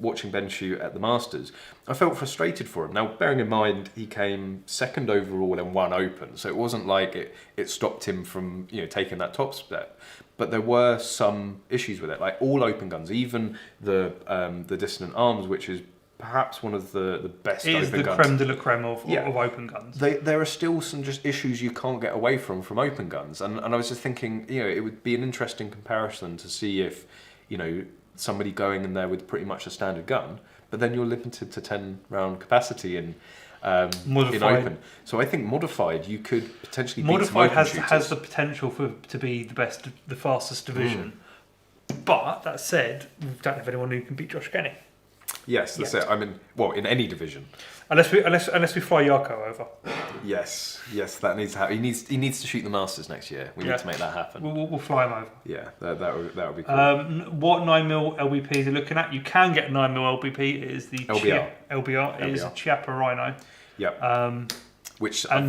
watching Ben shoot at the Masters. I felt frustrated for him. Now, bearing in mind, he came second overall and won open, so it wasn't like it stopped him from taking that top step. But there were some issues with it, like all open guns, even the Dissonant Arms, which is perhaps one of the best open guns. It is the creme de la creme of open guns. There are still some just issues you can't get away from open guns. And I was just thinking, it would be an interesting comparison to see if, somebody going in there with pretty much a standard gun, but then you're limited to 10 round capacity in open. So I think modified, you could potentially beat modified some open has the potential to be the fastest division. But that said, we don't have anyone who can beat Josh Kenny. Yes, that's it. I mean, in any division, unless we fly Yarko over. Yes, that needs to happen. He needs to shoot the Masters next year. We need to make that happen. We'll fly him over. Yeah, that would be cool. What 9mm LBP is he looking at? You can get 9mm LBP. It is the LBR. It is a Chiappa Rhino. Yep. And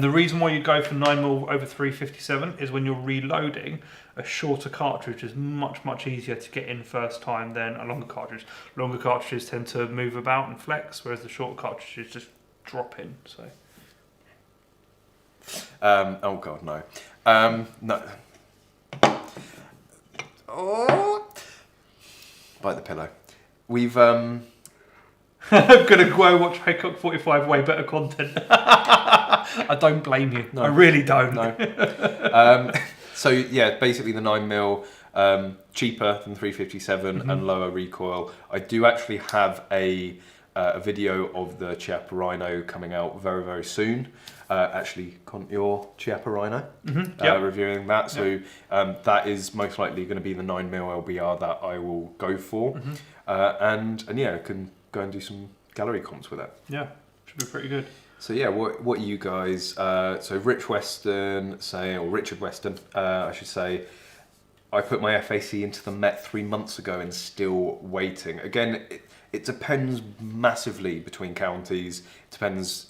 the reason why you go for 9mm over 357 is when you're reloading, a shorter cartridge is much easier to get in first time than a longer cartridge. Longer cartridges tend to move about and flex, whereas the short cartridges just drop in. So. Oh God, no. No. Oh. Bite the pillow. We've. I'm gonna go watch Haycock 45 way better content. I don't blame you. No. I really don't. No. So yeah, basically the 9mm, cheaper than 357 and lower recoil. I do actually have a video of the Chiappa Rhino coming out very, very soon. Your Chiappa Rhino, reviewing that. So that is most likely going to be the 9mm LBR that I will go for, and can go and do some gallery comps with it. Yeah, should be pretty good. So yeah, what you guys? So Richard Weston, I should say. I put my FAC into the Met 3 months ago and still waiting. Again, it depends massively between counties. It depends,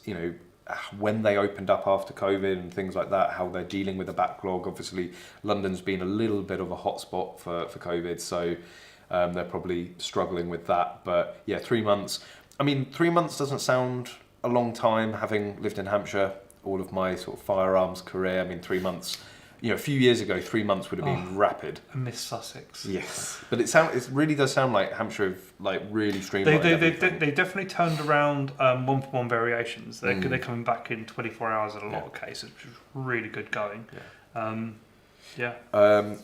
when they opened up after COVID and things like that, how they're dealing with the backlog. Obviously, London's been a little bit of a hotspot for COVID, so they're probably struggling with that. But yeah, 3 months. I mean, 3 months doesn't sound a long time, having lived in Hampshire all of my sort of firearms career. I mean, 3 months, a few years ago, 3 months would have been rapid. I miss Sussex. Yes, but it really does sound like Hampshire have really streamlined. They definitely turned around 1-for-1 variations. They're coming back in 24 hours in a lot of cases, which is really good going. Yeah. Yeah.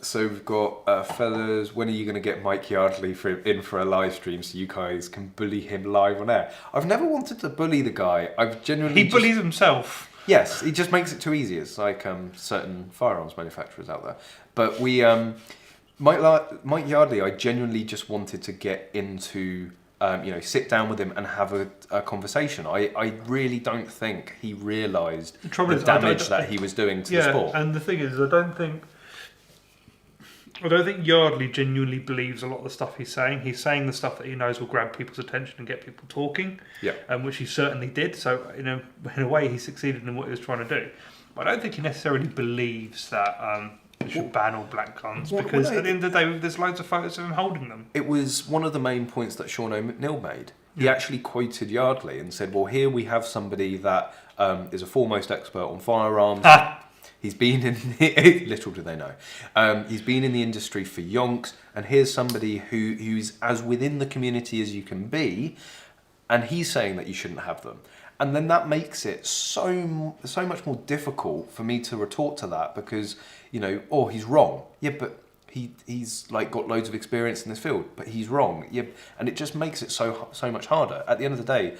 So we've got fellas. When are you going to get Mike Yardley in for a live stream so you guys can bully him live on air? I've never wanted to bully the guy. I've genuinely. He bullies himself. Yes, he just makes it too easy. It's like certain firearms manufacturers out there. But we, Mike Yardley, I genuinely just wanted to get into, sit down with him and have a conversation. I really don't think he realised the damage that he was doing to the sport. Yeah, and the thing is, I don't think Yardley genuinely believes a lot of the stuff he's saying. He's saying the stuff that he knows will grab people's attention and get people talking, which he certainly did. So, in a way, he succeeded in what he was trying to do. But I don't think he necessarily believes that we should ban all black guns, because at the end of the day, there's loads of photos of him holding them. It was one of the main points that Sean McNeill made. He actually quoted Yardley and said, well, here we have somebody that is a foremost expert on firearms. He's been in little do they know. He's been in the industry for yonks, and here's somebody who's as within the community as you can be, and he's saying that you shouldn't have them. And then that makes it so much more difficult for me to retort to that, because he's wrong. Yeah, but he's like got loads of experience in this field, but he's wrong. Yeah, and it just makes it so much harder. At the end of the day,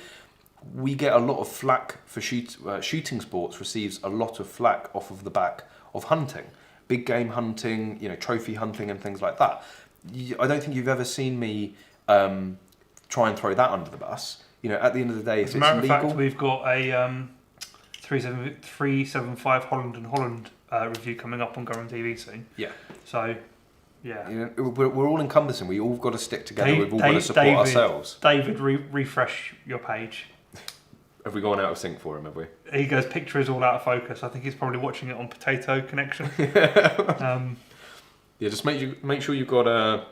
we get a lot of flack for shooting sports receives a lot of flack off of the back of hunting, big game hunting, trophy hunting and things like that. I don't think you've ever seen me try and throw that under the bus. At the end of the day, if it's illegal... As a matter of fact, we've got a 375 Holland and Holland review coming up on gunroom TV soon. Yeah. So, yeah. We're all encompassing. We all got to stick together. We've all got to support ourselves. David, refresh your page. Have we gone out of sync for him, have we? He goes, picture is all out of focus. I think he's probably watching it on Potato Connection. Just make sure you've got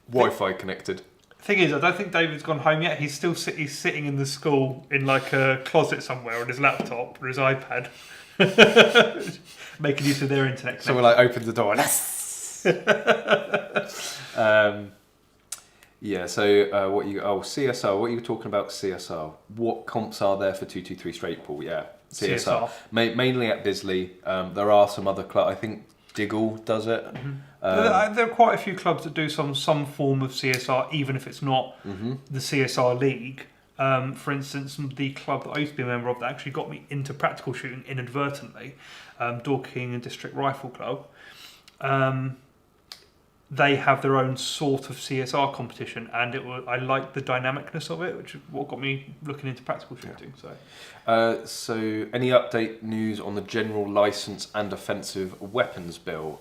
Wi-Fi connected. Thing is, I don't think David's gone home yet. He's still he's sitting in the school in like a closet somewhere on his laptop or his iPad, making use of their internet connection. So we're like, open the door. CSR. What are you talking about? CSR. What comps are there for 223 straight pull? Yeah, CSR. Mainly at Bisley. There are some other clubs. I think Diggle does it. Mm-hmm. There are quite a few clubs that do some form of CSR, even if it's not the CSR league. For instance, the club that I used to be a member of that actually got me into practical shooting inadvertently, Dorking and District Rifle Club. They have their own sort of CSR competition, and I liked the dynamicness of it, which is what got me looking into practical shooting. So any update news on the general license and offensive weapons bill?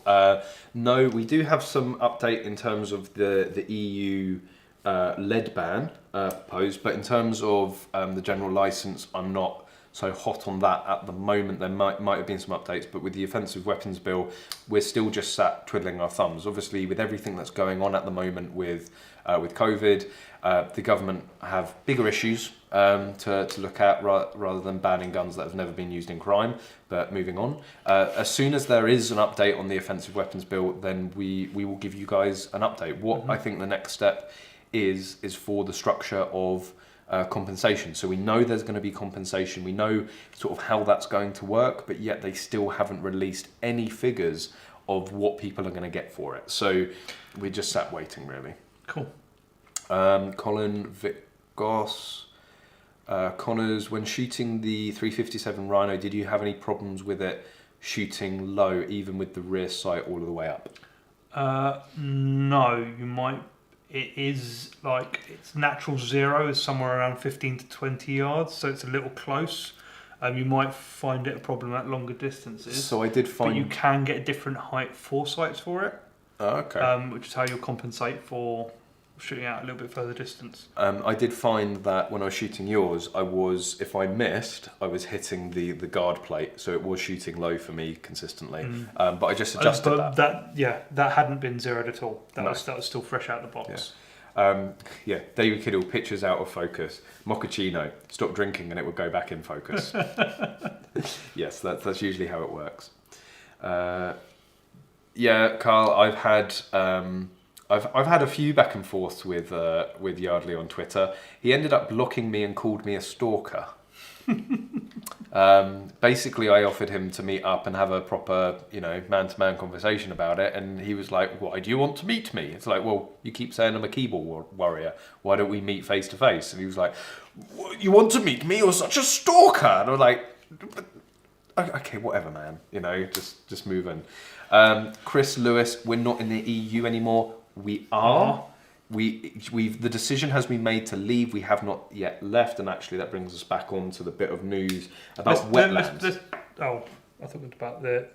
No, we do have some update in terms of the EU lead ban proposed, but in terms of the general license, I'm not so hot on that at the moment. There might have been some updates, but with the offensive weapons bill, we're still just sat twiddling our thumbs. Obviously, with everything that's going on at the moment with COVID, the government have bigger issues to look at rather than banning guns that have never been used in crime. But moving on, as soon as there is an update on the offensive weapons bill, then we will give you guys an update. What I think the next step is for the structure of compensation. So we know there's going to be compensation. We know sort of how that's going to work, but yet they still haven't released any figures of what people are going to get for it. So we're just sat waiting, really. Cool. Colin, Vic Goss, Conners, when shooting the 357 Rhino, did you have any problems with it shooting low, even with the rear sight all the way up? No, you might. It is like its natural zero is somewhere around 15 to 20 yards, so it's a little close. You might find it a problem at longer distances. So I did find, but you can get different height foresights for it. Oh, okay. Which is how you'll compensate for shooting out a little bit further distance. I did find that when I was shooting yours, if I missed, I was hitting the guard plate, so it was shooting low for me consistently. But I just adjusted that. That hadn't been zeroed at all. That was still fresh out of the box. Yeah. David Kiddle, pictures out of focus. Mochaccino, stop drinking and it would go back in focus. Yes, that's usually how it works. Carl, I've had a few back and forths with Yardley on Twitter. He ended up blocking me and called me a stalker. Basically, I offered him to meet up and have a proper, man-to-man conversation about it, and he was like, "Why do you want to meet me?" It's like, well, you keep saying I'm a keyboard warrior. Why don't we meet face to face? And he was like, "You want to meet me? You're such a stalker." And I'm like, "Okay, whatever, man. Just move on." Chris Lewis, we're not in the EU anymore. We are. The decision has been made to leave. We have not yet left, and actually that brings us back on to the bit of news about wetlands. I thought it was about the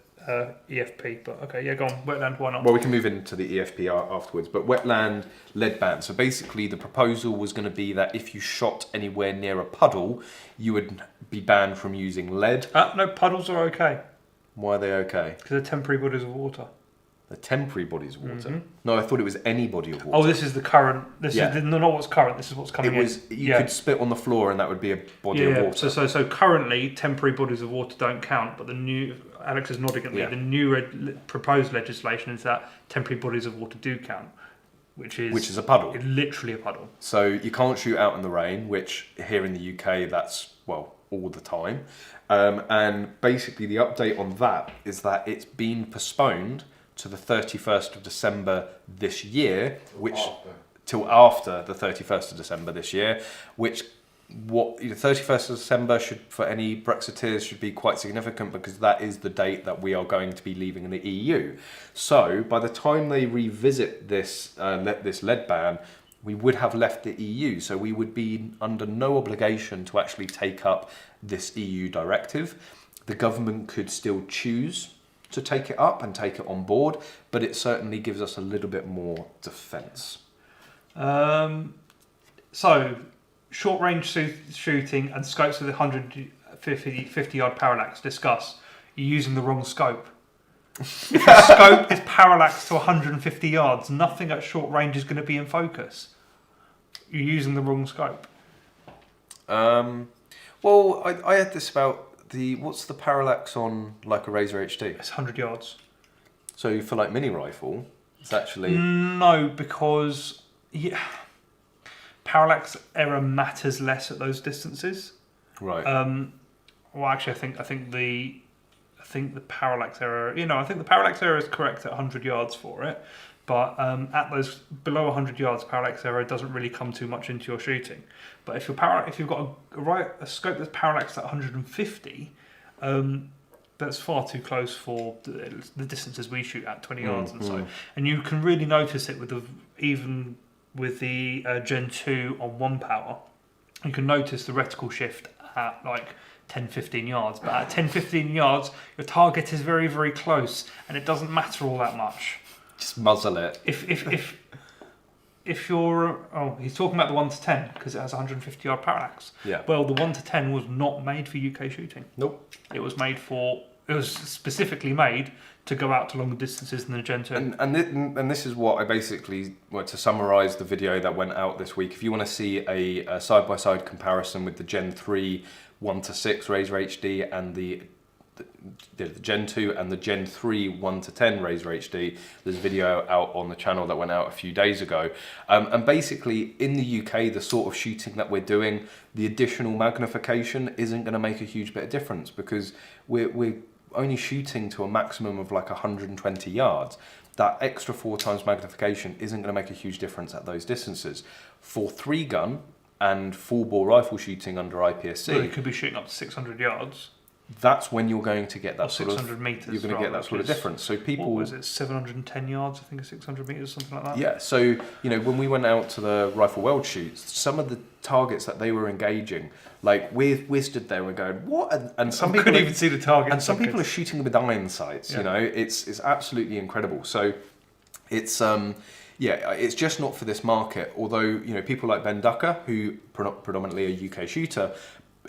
EFP, but okay, yeah, go on. Wetland, why not? Well, we can move into the EFP afterwards, but wetland lead ban. So basically the proposal was going to be that if you shot anywhere near a puddle, you would be banned from using lead. No, puddles are okay. Why are they okay? Because they're temporary bodies of water. The temporary bodies of water. Mm-hmm. No, I thought it was any body of water. Oh, this is the current. This is not what's current. This is what's coming in. You could spit on the floor and that would be a body of water. So currently temporary bodies of water don't count, but the new Alex is nodding at me. Yeah. The new proposed legislation is that temporary bodies of water do count, which is a puddle. Literally a puddle. So you can't shoot out in the rain, which here in the UK that's all the time. And basically the update on that is that it's been postponed to the 31st of December this year, till after the 31st of December this year, which 31st of December for any Brexiteers should be quite significant because that is the date that we are going to be leaving the EU. So by the time they revisit this lead ban, we would have left the EU, so we would be under no obligation to actually take up this EU directive. The government could still choose to take it up and take it on board, but it certainly gives us a little bit more defence. So, short range shooting and scopes with 150 yard parallax. Discuss. You're using the wrong scope. If your scope is parallax to 150 yards, nothing at short range is going to be in focus. You're using the wrong scope. Well, I had this about what's the parallax on like a Razor HD? It's 100 yards. So for like mini rifle, it's actually no, because parallax error matters less at those distances. Right. Well, actually, I think the parallax error. I think the parallax error is correct at 100 yards for it, but at those below 100 yards, parallax error doesn't really come too much into your shooting. But if you've got a scope that's parallaxed at 150, that's far too close for the distances we shoot at 20 yards and so. And you can really notice it even with the Gen 2 on 1 power. You can notice the reticle shift at like 10-15 yards, but at 10-15 yards your target is very, very close and it doesn't matter all that much. Just muzzle it. If you're he's talking about the 1 to 10 because it has 150 yard parallax. Yeah. Well, the 1 to 10 was not made for UK shooting. Nope. It was specifically made to go out to longer distances than the Gen 2. And this is what I basically to summarise the video that went out this week. If you want to see a side-by-side comparison with the Gen 3 1 to 6 Razor HD and the Gen 2 and the Gen 3 1 to 10 Razor HD, there's a video out on the channel that went out a few days ago. And basically in the UK, the sort of shooting that we're doing, the additional magnification isn't going to make a huge bit of difference because we're only shooting to a maximum of like 120 yards. That extra 4 times magnification isn't going to make a huge difference at those distances. For 3-gun and full bore rifle shooting under IPSC, well, you could be shooting up to 600 yards. That's when you're going to get that sort of 600 meters. You're going to get that sort of difference. So people, what was it, 710 yards? I think it's 600 meters, something like that. Yeah. So when we went out to the Rifle World shoots, some of the targets that they were engaging, like we stood there and we're going, what? And some people couldn't even see the target. And some people are shooting with iron sights. Yeah. It's absolutely incredible. So it's it's just not for this market. Although people like Ben Ducker, who predominantly a UK shooter,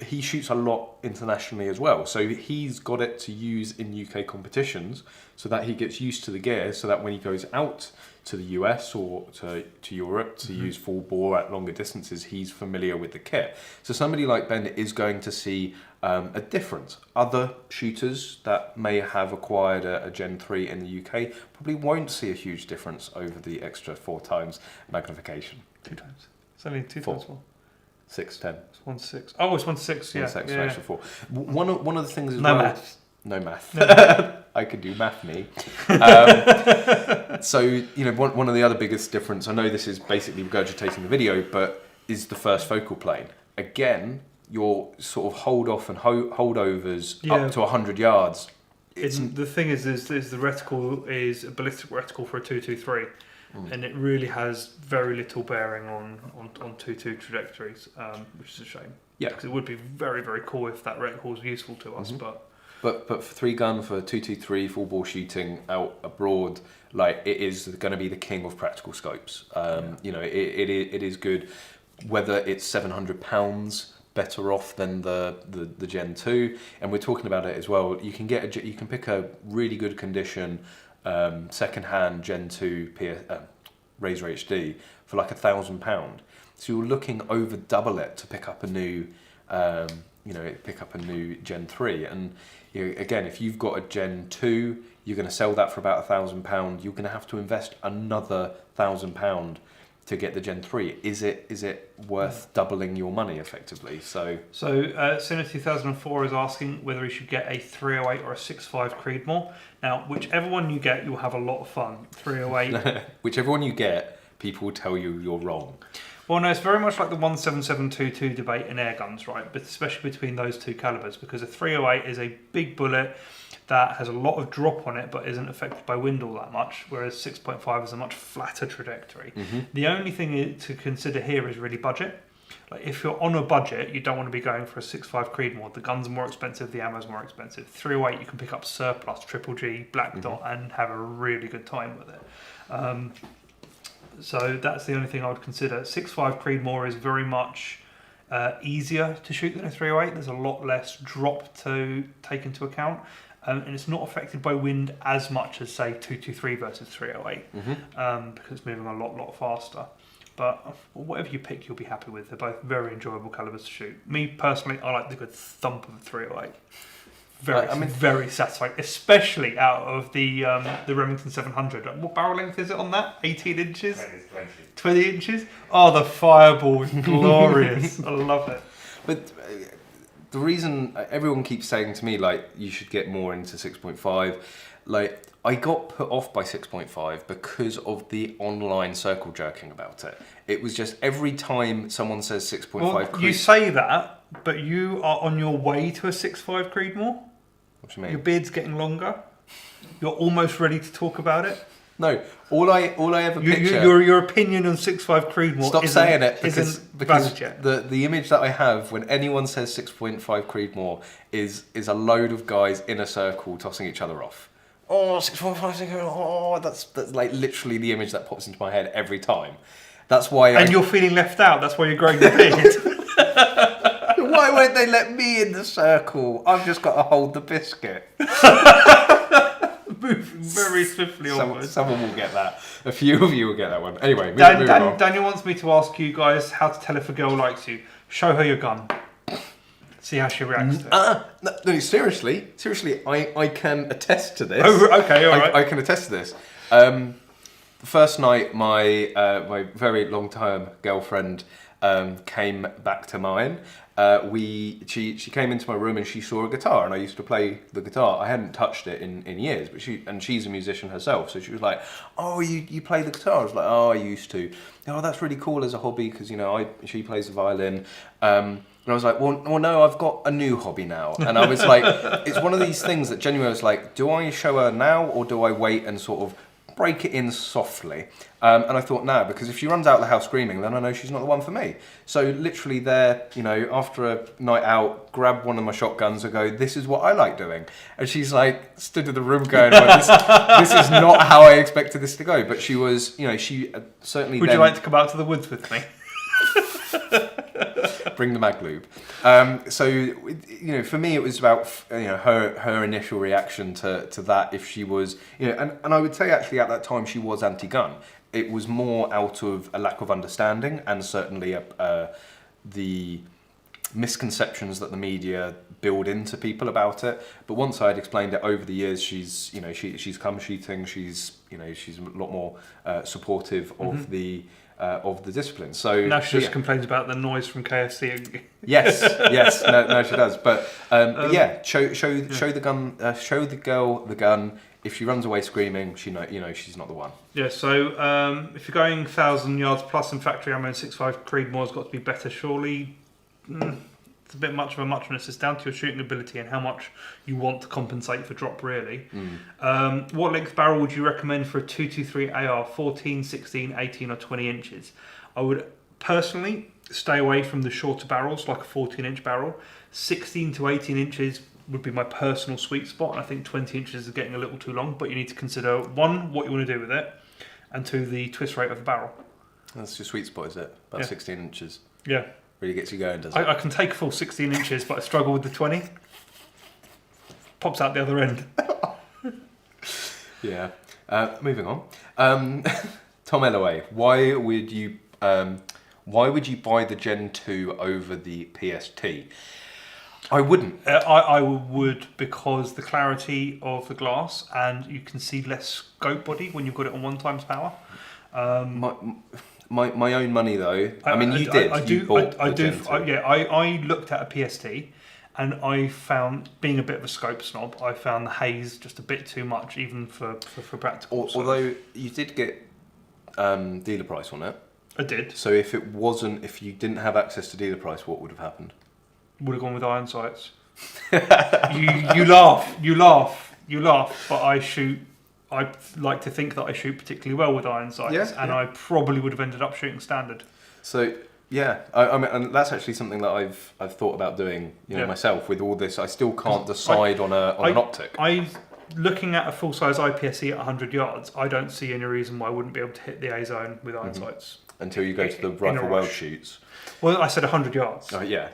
he shoots a lot internationally as well. So he's got it to use in UK competitions so that he gets used to the gear so that when he goes out to the US or to Europe to use full bore at longer distances, he's familiar with the kit. So somebody like Ben is going to see a difference. Other shooters that may have acquired a Gen 3 in the UK probably won't see a huge difference over the extra 4 times magnification. 2 times. It's only 2 4. times more. 610. It's 1.6. Oh, it's 1.6. Yeah. 1.6 yeah. extra 4. One of the things as No well. maths. No math. No. I could do math, me. So, you know, one of the other biggest difference, I know this is basically regurgitating the video, but is the first focal plane. Again, your sort of hold off and holdovers up to 100 yards. The thing is the reticle is a ballistic reticle for a 223, and it really has very little bearing on 2.2 trajectories, which is a shame. Yeah, because it would be very, very cool if that reticle was useful to us, but for 3-gun, for 223 full bore shooting out abroad, like, it is going to be the king of practical scopes. You know, it is good, whether it's £700 better off than the Gen 2, and we're talking about it as well. You can pick a really good condition second-hand Gen 2 Razor HD for like £1,000. So you're looking over double it to pick up a new, Gen 3. And you know, again, if you've got a Gen 2, you're going to sell that for about £1,000. You're going to have to invest another £1,000 to get the Gen 3. Is it worth doubling your money effectively? So Sinner 2004 is asking whether you should get a 308 or a 6.5 Creedmoor. Now, whichever one you get, you'll have a lot of fun. 308. Whichever one you get, people will tell you you're wrong. Well, no, it's very much like the 17722 debate in air guns, right? But especially between those two calibers, because a 308 is a big bullet that has a lot of drop on it, but isn't affected by wind all that much, whereas 6.5 is a much flatter trajectory. The only thing to consider here is really budget. Like, if you're on a budget, you don't want to be going for a 6.5 Creedmoor. The gun's more expensive, the ammo's more expensive. 308, you can pick up surplus, triple G, black dot, and have a really good time with it. So that's the only thing I would consider. 6.5 Creedmoor is very much easier to shoot than a 308. There's a lot less drop to take into account. And it's not affected by wind as much as, say, 223 versus 308, because it's moving a lot faster. But whatever you pick, you'll be happy with. They're both very enjoyable calibers to shoot. Me, personally, I like the good thump of a 308. Very satisfying, especially out of the Remington 700. What barrel length is it on that? 18 inches? 20 inches? Oh, the fireball is glorious. I love it. But the reason everyone keeps saying to me, like, you should get more into 6.5, like, I got put off by 6.5 because of the online circle jerking about it. It was just every time someone says 6.5 Well, you say that, but you are on your way to a 6.5 Creedmoor. What do you mean? Your beard's getting longer. You're almost ready to talk about it. No, all I ever picture... Your opinion on 6.5 Creedmoor Stop saying it, because valid yet. the image that I have when anyone says 6.5 Creedmoor is a load of guys in a circle tossing each other off. Oh, 6.5, oh, that's like literally the image that pops into my head every time. That's why And you're feeling left out, that's why you're growing the beard. Why won't they let me in the circle? I've just got to hold the biscuit. Move very swiftly onwards. Someone will get that. A few of you will get that one. Anyway, moving on. Daniel wants me to ask you guys how to tell if a girl likes you. Show her your gun. See how she reacts to it. No, seriously, I can attest to this. Oh, okay, all right. I can attest to this. The first night, my very long-term girlfriend came back to mine. She came into my room and she saw a guitar, and I used to play the guitar. I hadn't touched it in years, but she's a musician herself, so she was like, "Oh, you play the guitar?" I was like, "Oh, I used to." "Oh, that's really cool as a hobby, because she plays the violin." And I was like, well, no, I've got a new hobby now. And I was like, it's one of these things that genuinely was like, do I show her now, or do I wait and sort of break it in softly? And I thought, no, because if she runs out of the house screaming, then I know she's not the one for me. So literally there, after a night out, grab one of my shotguns and go, this is what I like doing. And she's like, stood in the room going, well, this is not how I expected this to go. But she was, she certainly... Would you like to come out to the woods with me? Bring the Magload. So for me, it was about her initial reaction to that. If she was, and I would say actually at that time she was anti-gun. It was more out of a lack of understanding, and certainly the misconceptions that the media build into people about it. But once I had explained it over the years, she's come shooting. She's a lot more supportive of the of the discipline. So Now she just yeah. complains about the noise from KFC. Yes, no, she does. But yeah, show the gun, show the girl the gun. If she runs away screaming, she's not the one. Yeah, so if you're going 1,000 yards plus in factory ammo and 6.5 Creedmoor's got to be better, surely. It's a bit much of a muchness. It's down to your shooting ability and how much you want to compensate for drop, really. What length barrel would you recommend for a 223 AR, 14, 16, 18 or 20 inches? I would personally stay away from the shorter barrels, like a 14-inch barrel. 16 to 18 inches would be my personal sweet spot, and I think 20 inches is getting a little too long, but you need to consider, one, what you want to do with it, and two, the twist rate of the barrel. That's your sweet spot, is it? About 16 inches. Yeah. Really gets you going, does it? I can take a full 16 inches, but I struggle with the 20. Pops out the other end. Yeah. Moving on. Tom Ellaway, why would you buy the Gen 2 over the PST? I wouldn't. I would, because the clarity of the glass, and you can see less scope body when you've got it on 1 times power. My own money though. I mean, you looked at a PST, and I found, being a bit of a scope snob, I found the haze just a bit too much, even for practical. Although you did get dealer price on it. I did. So if you didn't have access to dealer price, what would have happened? Would have gone with iron sights. you laugh, but I like to think that I shoot particularly well with iron sights, I probably would have ended up shooting standard. So yeah, I mean, and that's actually something that I've thought about doing, myself. With all this, I still can't decide on an optic. Looking at a full size IPSC at 100 yards, I don't see any reason why I wouldn't be able to hit the A zone with iron sights until you go to the rifle world shoots. Well, I said 100 yards. Oh yeah.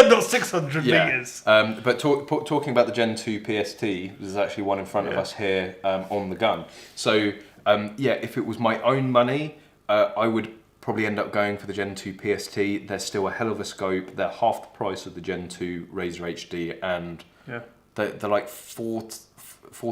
Not 600 meters. But talking about the Gen 2 PST, there's actually one in front of us here on the gun. So if it was my own money, I would probably end up going for the Gen 2 PST. They're still a hell of a scope. They're half the price of the Gen 2 Razor HD, and they're like four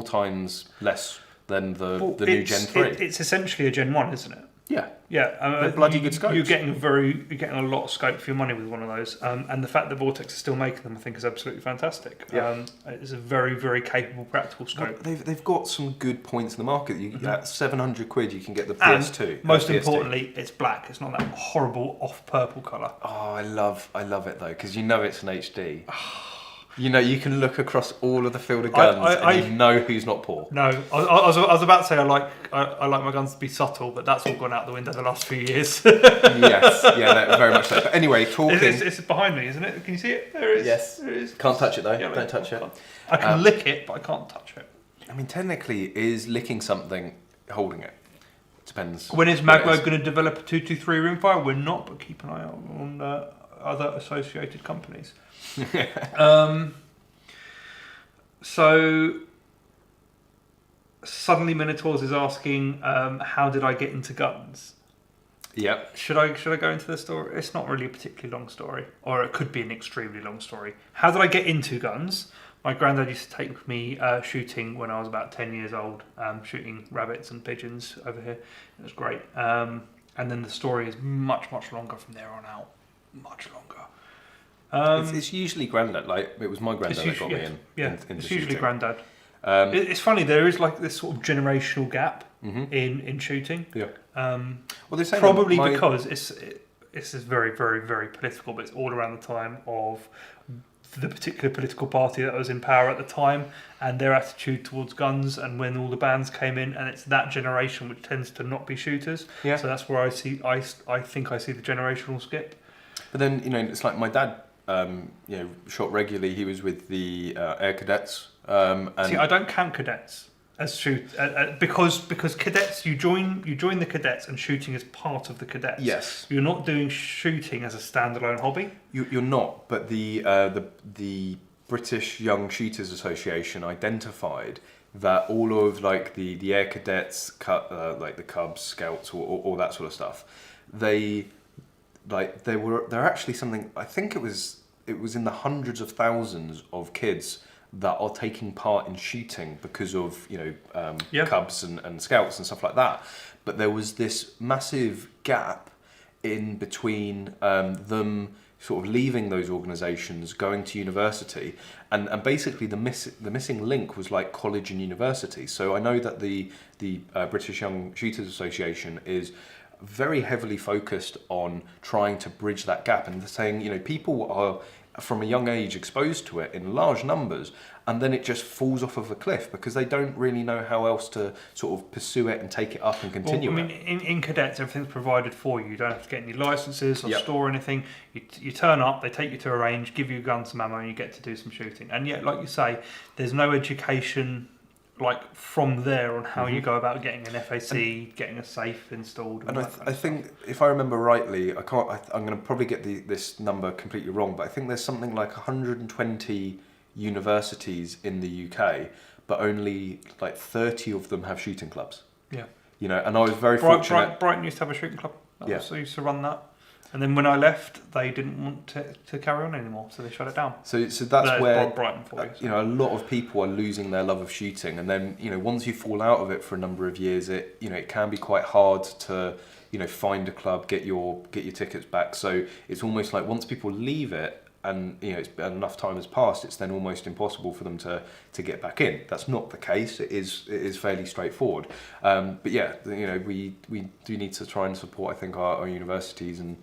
times less than the new Gen 3. It's essentially a Gen 1, isn't it? Yeah. Yeah, they're bloody good scopes. You're getting a lot of scope for your money with one of those, and the fact that Vortex is still making them, I think, is absolutely fantastic. Yeah. It's a very, very capable practical scope. Well, they've got some good points in the market. At 700 quid, you can get the PS2. And most importantly, it's black. It's not that horrible off purple colour. Oh, I love it though, because it's an HD. You can look across all of the field of guns and you know who's not poor. No, I was about to say I like my guns to be subtle, but that's all gone out the window the last few years. Yes, yeah, very much so. But anyway, talking... It's behind me, isn't it? Can you see it? There it is. Yes. There it is. Can't touch it though. Yeah, Don't touch it. I can lick it, but I can't touch it. I mean, technically, is licking something holding it? Depends. When is Magload going to develop a 223 rimfire? We're not, but keep an eye out on other associated companies. So, suddenly Minotaurs is asking, how did I get into guns? Yep. Should I go into the story? It's not really a particularly long story, or it could be an extremely long story. How did I get into guns? My granddad used to take me shooting when I was about 10 years old, shooting rabbits and pigeons over here. It was great. And then the story is much, much longer from there on out. Much longer. It's usually granddad. Like, it was my granddad that got me in. Yeah, it's usually granddad. It's funny, there is like this sort of generational gap in shooting. Yeah. Well, they're saying probably because it's very, very, very political, but it's all around the time of the particular political party that was in power at the time and their attitude towards guns, and when all the bans came in, and it's that generation which tends to not be shooters. Yeah. So that's where I think I see the generational skip. But then, it's like my dad, shot regularly. He was with the Air Cadets. And see, I don't count cadets as because cadets, you join the cadets, and shooting is part of the cadets. Yes. You're not doing shooting as a standalone hobby. You're not, but the British Young Shooters Association identified that all of like the Air Cadets, like the Cubs, Scouts, all that sort of stuff, they're actually something. I think it was in the hundreds of thousands of kids that are taking part in shooting because of Yeah. cubs and scouts and stuff like that. But there was this massive gap in between them sort of leaving those organisations, going to university, and basically the missing link was like college and university. So I know that the British Young Shooters Association is very heavily focused on trying to bridge that gap, and they're saying, people are from a young age exposed to it in large numbers, and then it just falls off of a cliff because they don't really know how else to sort of pursue it and take it up and continue Well, I mean, in cadets, everything's provided for you. You don't have to get any licenses or store anything. You turn up, they take you to a range, give you a gun, some ammo, and you get to do some shooting. And yet, like you say, there's no education like from there on how you go about getting an FAC, getting a safe installed. And I think, if I remember rightly, I'm going to probably get this number completely wrong, but I think there's something like 120 universities in the UK, but only like 30 of them have shooting clubs. Yeah. And I was very fortunate. Brighton used to have a shooting club. Yeah. I used to run that. And then when I left, they didn't want to carry on anymore, so they shut it down. So that's where Brighton for you. A lot of people are losing their love of shooting, and then once you fall out of it for a number of years, it can be quite hard to find a club, get your tickets back. So it's almost like once people leave it, and enough time has passed, it's then almost impossible for them to get back in. That's not the case. It is fairly straightforward. But yeah, we do need to try and support, I think, our universities in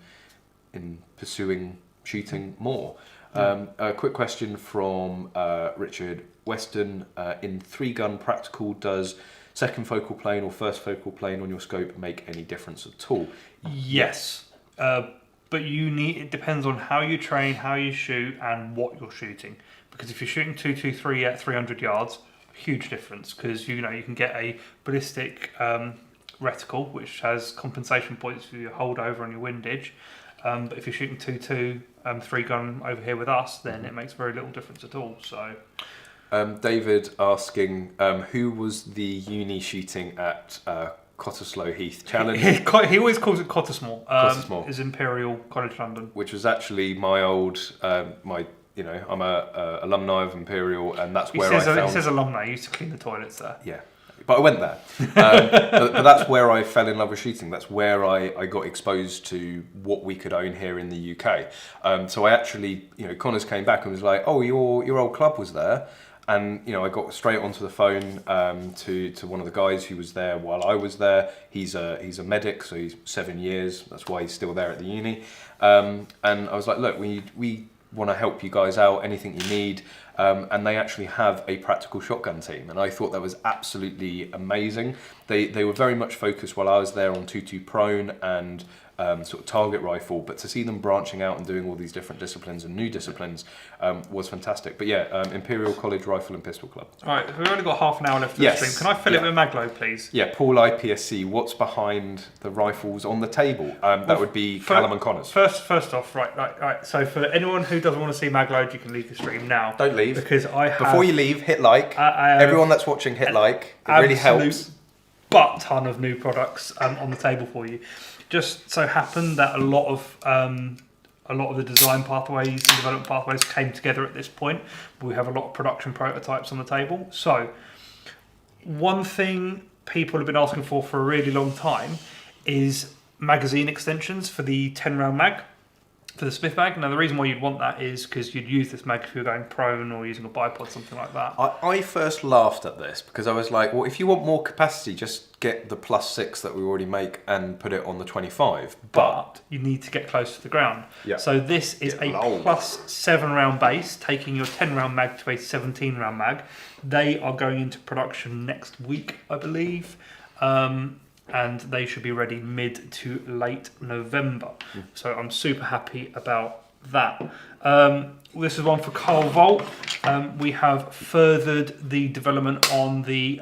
pursuing shooting more. A quick question from Richard Weston. In 3-gun practical, does second focal plane or first focal plane on your scope make any difference at all? Yes. But it depends on how you train, how you shoot, and what you're shooting. Because if you're shooting 223 at 300 yards, huge difference. Because you can get a ballistic reticle, which has compensation points for your holdover and your windage. But if you're shooting 2.2, 3-gun over here with us, then it makes very little difference at all. So, David asking, who was the uni shooting at Cottesloe Heath Challenge? He always calls it Cottesmore. Cottesmore. Is Imperial College London, which was actually my old I'm a alumni of Imperial, and that's where I found. It says alumni. I used to clean the toilets there. Yeah. But I went there. But that's where I fell in love with shooting. That's where I got exposed to what we could own here in the UK. So I actually, Connors came back and was like, "Oh, your old club was there," and I got straight onto the phone to one of the guys who was there while I was there. He's a medic, so he's 7 years. That's why he's still there at the uni. And I was like, "Look, we want to help you guys out. Anything you need." And they actually have a practical shotgun team, and I thought that was absolutely amazing. They were very much focused while I was there on 2.2 prone and sort of target rifle, but to see them branching out and doing all these different disciplines and new disciplines was fantastic. But yeah, Imperial College Rifle and Pistol Club. All right, we've only got half an hour left of the stream. Can I fill it with Magload, please? Yeah, Paul IPSC, what's behind the rifles on the table? That would be Callum and Conners. First off, right. So for anyone who doesn't want to see Magload, you can leave the stream now. Don't leave. Because before you leave, hit like. Everyone that's watching, hit like. It really helps. Butt ton of new products on the table for you. Just so happened that a lot of the design pathways and development pathways came together at this point. We have a lot of production prototypes on the table. So one thing people have been asking for a really long time is magazine extensions for the 10-round mag, for the Smith mag. Now the reason why you'd want that is because you'd use this mag if you're going prone or using a bipod, something like that. I first laughed at this because I was like, well, if you want more capacity, just get the +6 that we already make and put it on the 25. But you need to get close to the ground. Yeah. So this is a +7 round base, taking your 10-round mag to a 17-round mag. They are going into production next week, I believe. And they should be ready mid to late November. So I'm super happy about that. This is one for Carl Volt. We have furthered the development on the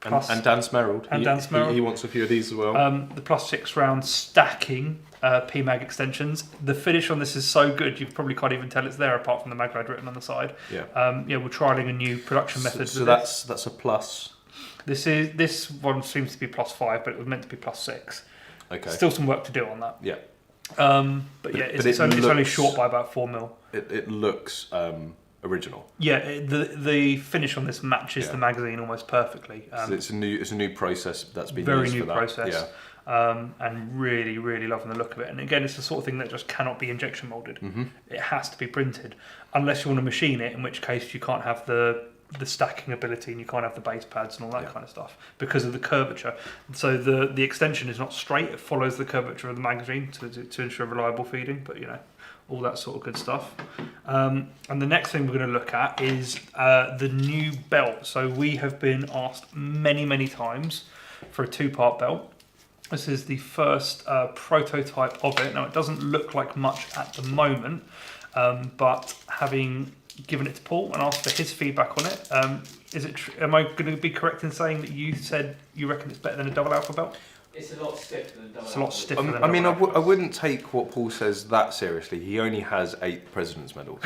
and Dan Smerald. He wants a few of these as well. The +6 round stacking PMag extensions. The finish on this is so good you probably can't even tell it's there apart from the Magload written on the side. Yeah. We're trialling a new production method. So that's a plus. This one seems to be +5, but it was meant to be +6. Okay. Still some work to do on that. Yeah. But it's only short by about 4 mil. It looks original. Yeah, the finish on this matches the magazine almost perfectly. So it's a new process that's been very used new for that. process. Yeah. And really loving the look of it. And again, it's the sort of thing that just cannot be injection molded. Mm-hmm. It has to be printed, unless you want to machine it, in which case you can't have the stacking ability and you can't have the base pads and all that kind of stuff because of the curvature. So the extension is not straight; it follows the curvature of the magazine to ensure reliable feeding. But all that sort of good stuff. And the next thing we're going to look at is the new belt. So we have been asked many times for a 2-part belt. This is the first prototype of it. Now, it doesn't look like much at the moment, but having given it to Paul and asked for his feedback on it, am I going to be correct in saying that you said you reckon it's better than a double alpha belt? It's a lot stiffer than double. It's a lot stiffer than I mean, I double alpha. wouldn't take what Paul says that seriously. He only has 8 President's Medals.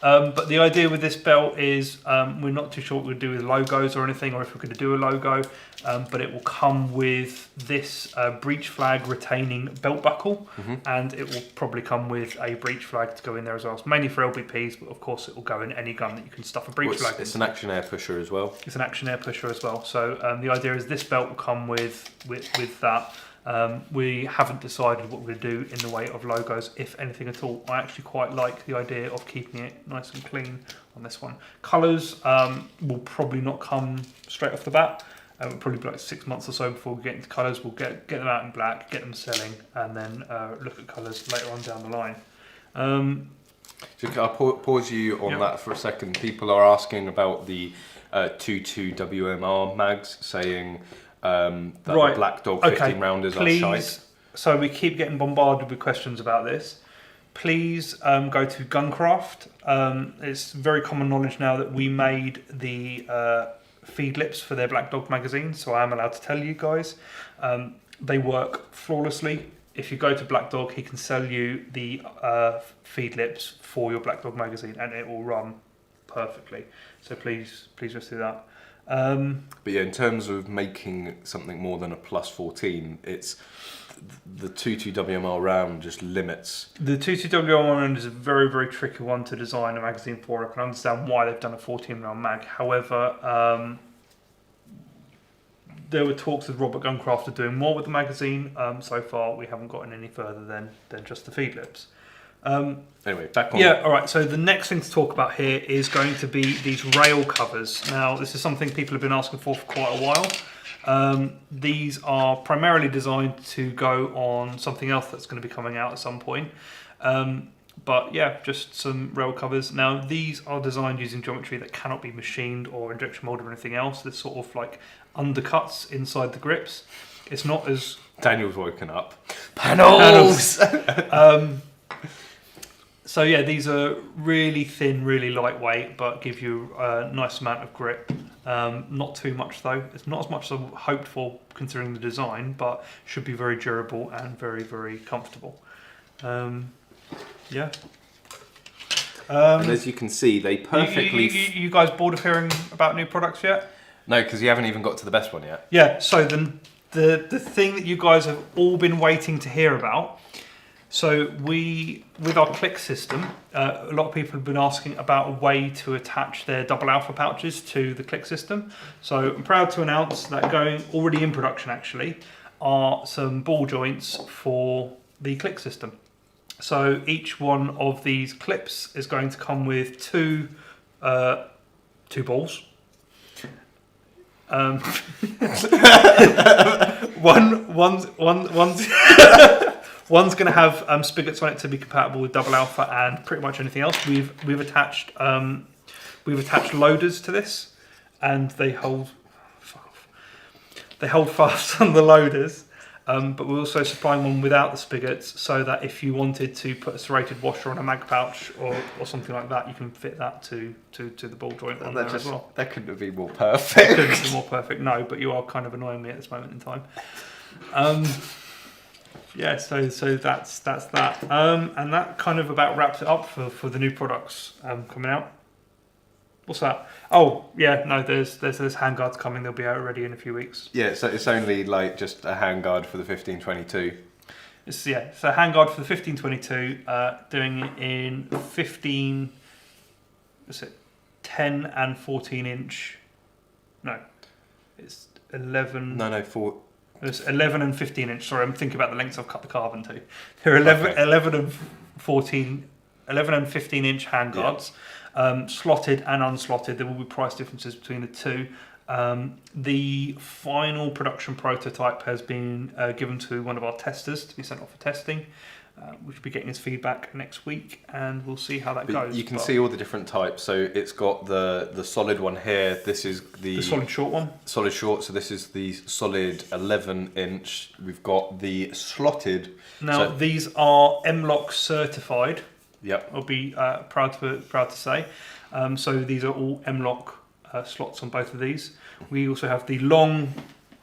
But the idea with this belt is we're not too sure what we're going to do with logos or anything, or if we're going to do a logo, but it will come with this breech flag retaining belt buckle, and it will probably come with a breech flag to go in there as well. It's mainly for LBPs, but of course it will go in any gun that you can stuff a breech flag in. It's an action air pusher as well. It's an action air pusher as well. So the idea is this belt will come with that. We haven't decided what we're going to do in the way of logos, if anything at all. I actually quite like the idea of keeping it nice and clean on this one. Colours will probably not come straight off the bat. It'll probably be like 6 months or so before we get into colours. We'll get them out in black, get them selling, and then look at colours later on down the line. I'll pause you on that for a second. People are asking about the 22 WMR mags, saying that the Black Dog 15 rounders are shite. So we keep getting bombarded with questions about this. Please go to Guncraft. It's very common knowledge now that we made the feed lips for their Black Dog magazine, so I am allowed to tell you guys. They work flawlessly. If you go to Black Dog, he can sell you the feed lips for your Black Dog magazine, and it will run perfectly. So please just do that. But yeah, in terms of making something more than a plus 14, it's the 22 WMR round just limits. The 22 WMR round is a very tricky one to design a magazine for. I can understand why they've done a 14 round mag. However, there were talks with Robert Guncraft of doing more with the magazine. So far, we haven't gotten any further than just the feed lips. Anyway, back on. Yeah, all right. So the next thing to talk about here is going to be these rail covers. Now, this is something people have been asking for quite a while. These are primarily designed to go on something else that's going to be coming out at some point. But yeah, just some rail covers. Now, these are designed using geometry that cannot be machined or injection molded or anything else. They're sort of like undercuts inside the grips. It's not as... Daniel's woken up. Panels! So yeah, these are really thin, really lightweight, but give you a nice amount of grip. Not too much though. It's not as much as I hoped for considering the design, but should be very durable and very comfortable. Yeah. And as you can see, they perfectly... You guys bored of hearing about new products yet? No, because you haven't even got to the best one yet. Yeah, so the thing that you guys have all been waiting to hear about. So with our click system, a lot of people have been asking about a way to attach their double alpha pouches to the click system. So I'm proud to announce that going already in production actually are some ball joints for the click system. So each one of these clips is going to come with two balls. One's going to have spigots on it to be compatible with double alpha and pretty much anything else. We've attached loaders to this, and they hold fast on the loaders. But we're also supplying one without the spigots, so that if you wanted to put a serrated washer on a mag pouch or something like that, you can fit that to the ball joint on there as well. That couldn't have been more perfect. It couldn't be more perfect, no, but you are kind of annoying me at this moment in time. Yeah, so that's that. And that kind of about wraps it up for the new products coming out. What's that? Oh, yeah, no, there's handguards coming. They'll be out already in a few weeks. Yeah, so it's only like just a handguard for the 1522. It's a handguard for the 1522, doing it in 15 is it 10 and 14 inch? No, it's 11. No, 4. It's 11 and 15 inch. Sorry, I'm thinking about the lengths I've cut the carbon to. They're 11 and 14, 11 and 15 inch handguards, slotted and unslotted. There will be price differences between the two. The final production prototype has been given to one of our testers to be sent off for testing. We should be getting his feedback next week, and we'll see how that goes. You can see all the different types. So it's got the solid one here. This is the solid short one. Solid short. So this is the solid 11 inch. We've got the slotted. Now these are M-LOK certified. Yep. I'll be proud to say. So these are all M-LOK slots on both of these. We also have the long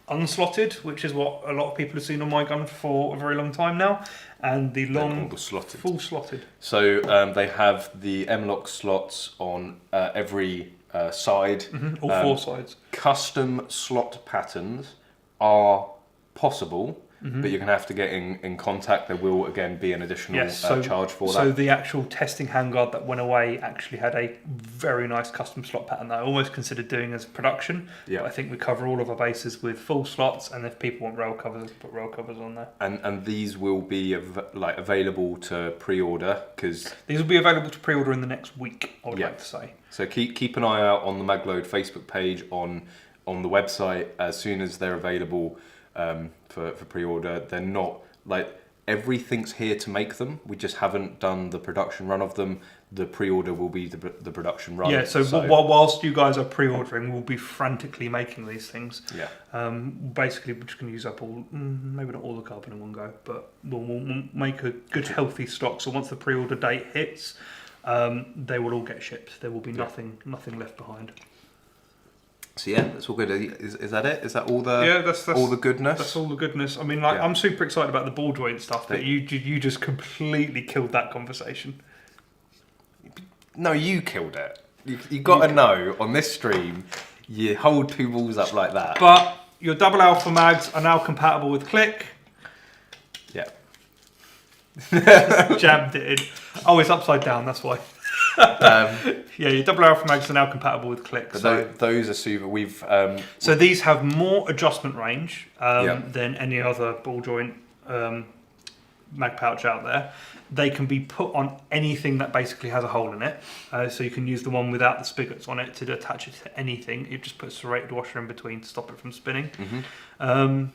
unslotted, which is what a lot of people have seen on my gun for a very long time now, and the long full slotted. So they have the M-LOK slots on every side. All 4 sides. Custom slot patterns are possible, but you're going to have to get in contact. There will again be an additional charge for that. So the actual testing handguard that went away actually had a very nice custom slot pattern that I almost considered doing as production. Yeah. But I think we cover all of our bases with full slots, and if people want rail covers, put rail covers on there. And these will be available to pre-order, because these will be available to pre-order in the next week, I would like to say. So keep an eye out on the Magload Facebook page, on the website. As soon as they're available for pre-order. They're not everything's here to make them. We just haven't done the production run of them. The pre-order will be the production run. Yeah, so whilst you guys are pre-ordering, we'll be frantically making these things. Yeah. Basically, we're just going to use up all, maybe not all the carbon in one go, but we'll make a good healthy stock. So once the pre-order date hits, they will all get shipped. There will be nothing left behind. So yeah, that's all good. Is that it? Is that all the that's all the goodness? That's all the goodness. I mean, I'm super excited about the ball joint stuff, but you just completely killed that conversation. No, you killed it. You got to know on this stream, you hold 2 balls up like that. But your double alpha mags are now compatible with click. Yeah. Jammed it in. Oh, it's upside down. That's why. Yeah, your double alpha mags are now compatible with click. So those are super. We've so these have more adjustment range than any other ball joint mag pouch out there. They can be put on anything that basically has a hole in it. So you can use the one without the spigots on it to attach it to anything. You just put a serrated washer in between to stop it from spinning. And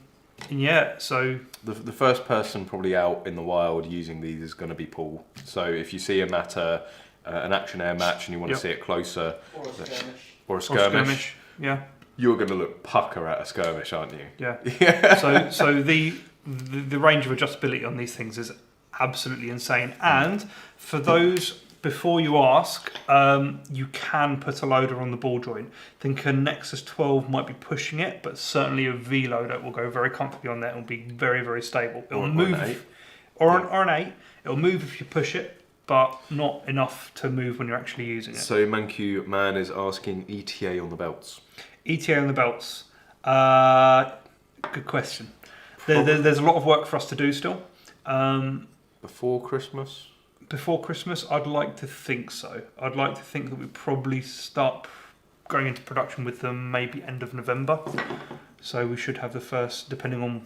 yeah, so the first person probably out in the wild using these is going to be Paul. So if you see him at an action air match and you want to see it closer, or a skirmish, yeah, you're going to look pucker at a skirmish, aren't you? Yeah. So the range of adjustability on these things is absolutely insane. And for those, before you ask, you can put a loader on the ball joint. I think a Nexus 12 might be pushing it, but certainly a V loader will go very comfortably on there and will be very, very stable. It will move, or an 8. It will move if you push it, but not enough to move when you're actually using it. So Mancu Man is asking ETA on the belts. ETA on the belts. Good question. There's a lot of work for us to do still. Before Christmas? Before Christmas, I'd like to think so. I'd like to think that we probably start going into production with them maybe end of November. So we should have the first, depending on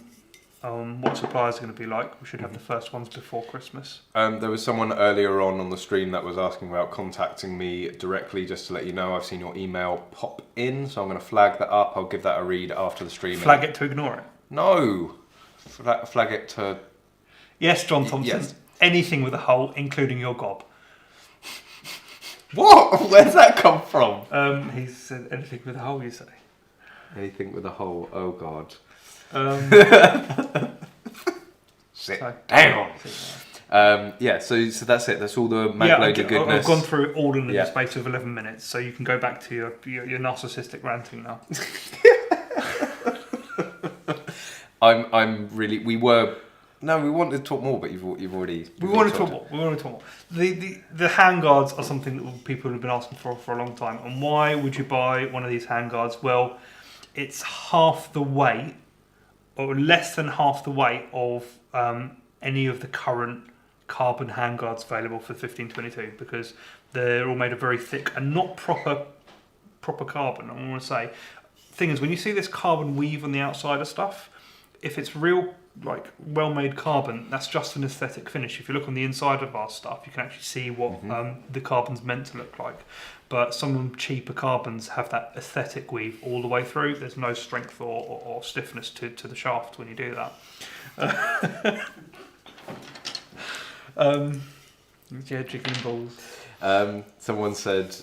what suppliers are going to be like, we should have the first ones before Christmas. There was someone earlier on the stream that was asking about contacting me directly. Just to let you know, I've seen your email pop in, so I'm going to flag that up. I'll give that a read after the stream. Flag it to ignore it? No! Flag it to... Yes, John Thompson. Yes. Anything with a hole, including your gob. What? Where's that come from? He said anything with a hole, you say? Anything with a hole, oh God. Sit down. Yeah, so that's it. That's all the Magload goodness. I've gone through it all in the space of 11 minutes, so you can go back to your narcissistic ranting now. I'm really. We wanted to talk more, but you've already. We want to talk more. The handguards are something that people have been asking for a long time. And why would you buy one of these handguards? Well, it's half the weight, or less than half the weight of any of the current carbon handguards available for 1522 because they're all made of very thick and not proper carbon. I want to say, thing is, when you see this carbon weave on the outside of stuff, if it's real like well-made carbon, that's just an aesthetic finish. If you look on the inside of our stuff, you can actually see what the carbon's meant to look like. But some of them cheaper carbons have that aesthetic weave all the way through. There's no strength or stiffness to the shaft when you do that. Yeah, chicken and balls. Someone said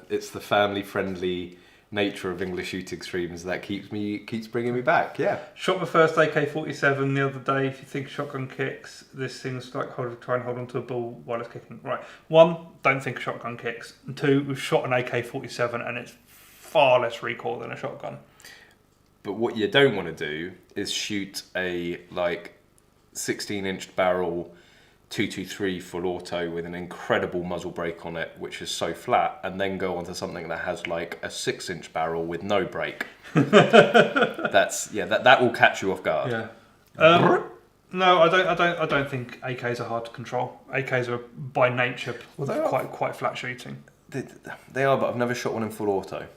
it's the family-friendly nature of English shooting streams that keeps bringing me back. Yeah. Shot my first AK-47 the other day. If you think shotgun kicks, this thing's like try and hold onto a ball while it's kicking. Right. 1, don't think shotgun kicks. And 2, we've shot an AK-47 and it's far less recoil than a shotgun. But what you don't want to do is shoot a like 16-inch barrel 223 full auto with an incredible muzzle brake on it, which is so flat, and then go onto something that has like a 6-inch barrel with no brake. That will catch you off guard. Yeah. No, I don't think AKs are hard to control. AKs are by nature quite flat shooting. They are, but I've never shot one in full auto.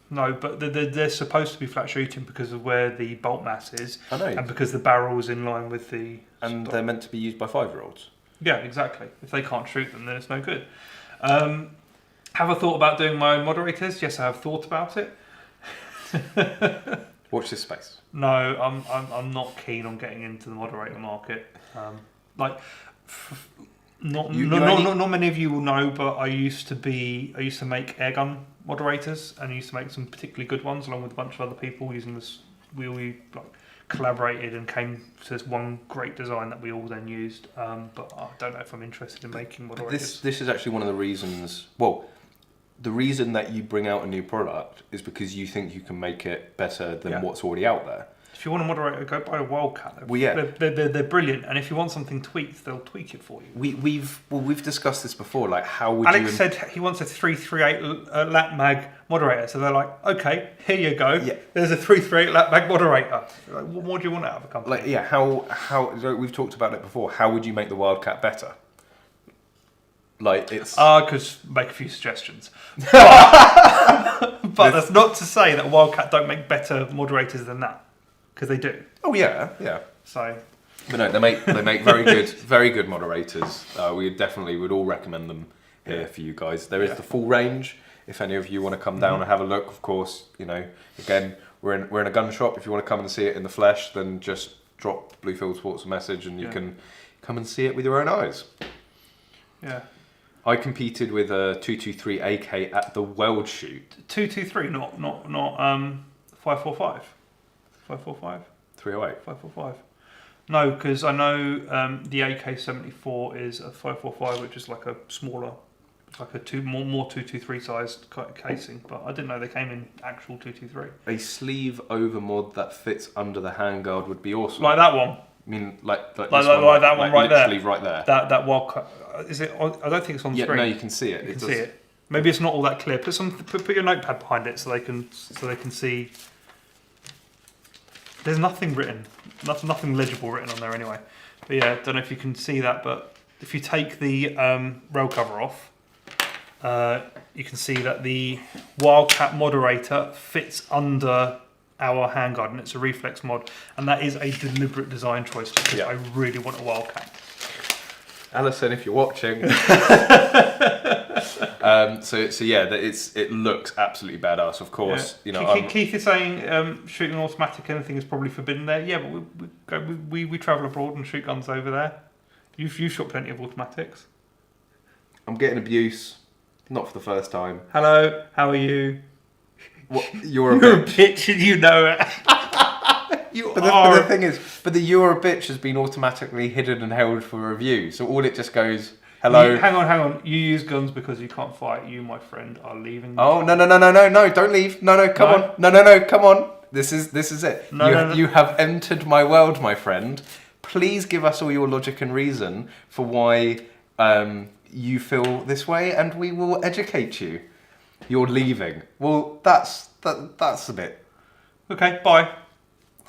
No, but they're supposed to be flat shooting because of where the bolt mass is, I know, and because the barrel is in line with the. And they're meant to be used by 5-year-olds. Yeah, exactly. If they can't shoot them, then it's no good. Have I thought about doing my own moderators? Yes, I have thought about it. Watch this space. No, I'm not keen on getting into the moderator market. Not many of you will know, but I used to make airgun moderators, and I used to make some particularly good ones along with a bunch of other people using this. We collaborated and came to this one great design that we all then used. But I don't know if I'm interested in making moderators. This is actually one of the reasons. Well, the reason that you bring out a new product is because you think you can make it better than what's already out there. If you want a moderator, go buy a Wildcat. Well, yeah. They're brilliant, and if you want something tweaked, they'll tweak it for you. We've discussed this before. Like, how would Alex said he wants a 338 lap mag moderator, so they're like, okay, here you go. Yeah. There's a 338 lap mag moderator. Like, what more do you want out of a company? Like, yeah, how we've talked about it before. How would you make the Wildcat better? Like, it's could make a few suggestions, but that's not to say that Wildcat don't make better moderators than that. Because they do. Oh yeah. So, but no, they make very good moderators. We definitely would all recommend them here for you guys. There is the full range. If any of you want to come down and have a look, of course, again, we're in a gun shop. If you want to come and see it in the flesh, then just drop Blue Fieldsports a message, and you can come and see it with your own eyes. Yeah. I competed with a 223 AK at the Weld Shoot. 223, not 545. 545? 308. 545. No, because I know the AK-74 is a 545, which is like a smaller, like a more 223 sized casing. But I didn't know they came in actual 223. A sleeve over mod that fits under the handguard would be awesome. Like that one. I mean, like that one right there. Literally right there. That Wildcat. Is it? I don't think it's on the screen. No, you can see it. You can see it. Maybe it's not all that clear. Put your notepad behind it so they can see. There's nothing written, nothing legible written on there anyway. But yeah, don't know if you can see that, but if you take the rail cover off, you can see that the Wildcat moderator fits under our handguard, and it's a reflex mod, and that is a deliberate design choice because I really want a Wildcat. Alison, if you're watching. It looks absolutely badass. Of course, Keith is saying shooting automatic anything is probably forbidden there. Yeah, but we travel abroad and shoot guns over there. You've shot plenty of automatics. I'm getting abuse, not for the first time. Hello, how are you? What? You're a bitch and you know it. But the thing is, the "you're a bitch" has been automatically hidden and held for review. So all it just goes, hello. Hang on. You use guns because you can't fight. You, my friend, are leaving. Oh no! Don't leave. No, come on. No, come on. This is it. You have entered my world, my friend. Please give us all your logic and reason for why you feel this way, and we will educate you. You're leaving. Well, that's a bit. Okay, bye.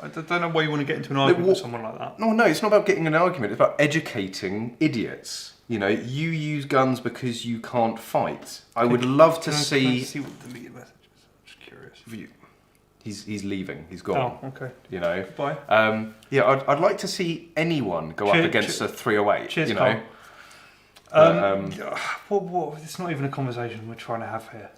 I don't know why you want to get into an argument with someone like that. No, it's not about getting an argument. It's about educating idiots. You know, you use guns because you can't fight. I would love to see. Can I see what the deleted message is? I'm just curious. He's leaving. He's gone. Oh, okay. You know. Goodbye. Yeah, I'd like to see anyone go up against a 308. Cheers, you know. It's not even a conversation we're trying to have here.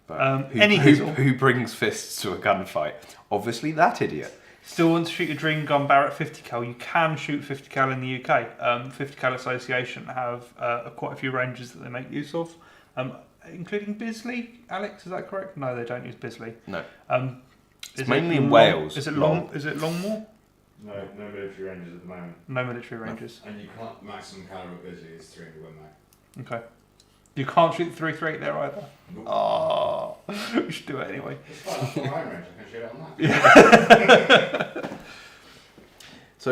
But who brings fists to a gunfight? Obviously, that idiot. Still want to shoot your dream gun Barrett 50 cal? You can shoot 50 cal in the UK. 50 cal Association have quite a few ranges that they make use of, including Bisley. Alex, is that correct? No, they don't use Bisley. No. It's mainly in Wales. Is it Longmoor? No military ranges at the moment. No military ranges. And you can't maximum caliber Bisley is 300 Win Mag. Okay. You can't shoot the 338 there either. Nope. Oh, we should do it anyway. It's fine, that's my own range. I can shoot it on that. So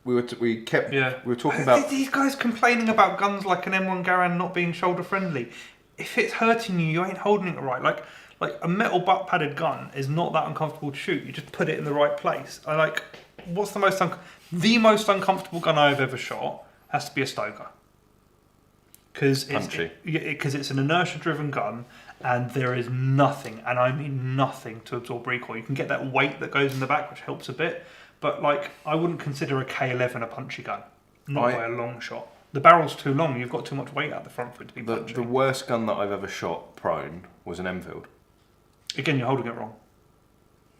we were talking about these guys complaining about guns like an M1 Garand not being shoulder friendly. If it's hurting you, you ain't holding it right. Like a metal butt padded gun is not that uncomfortable to shoot. You just put it in the right place. What's the most uncomfortable gun I've ever shot has to be a Stoker. Because it's an inertia-driven gun, and there is nothing, and I mean nothing, to absorb recoil. You can get that weight that goes in the back, which helps a bit, but I wouldn't consider a K11 a punchy gun, not by a long shot. The barrel's too long. You've got too much weight out the front for it to be punchy. The worst gun that I've ever shot prone was an Enfield. Again, you're holding it wrong.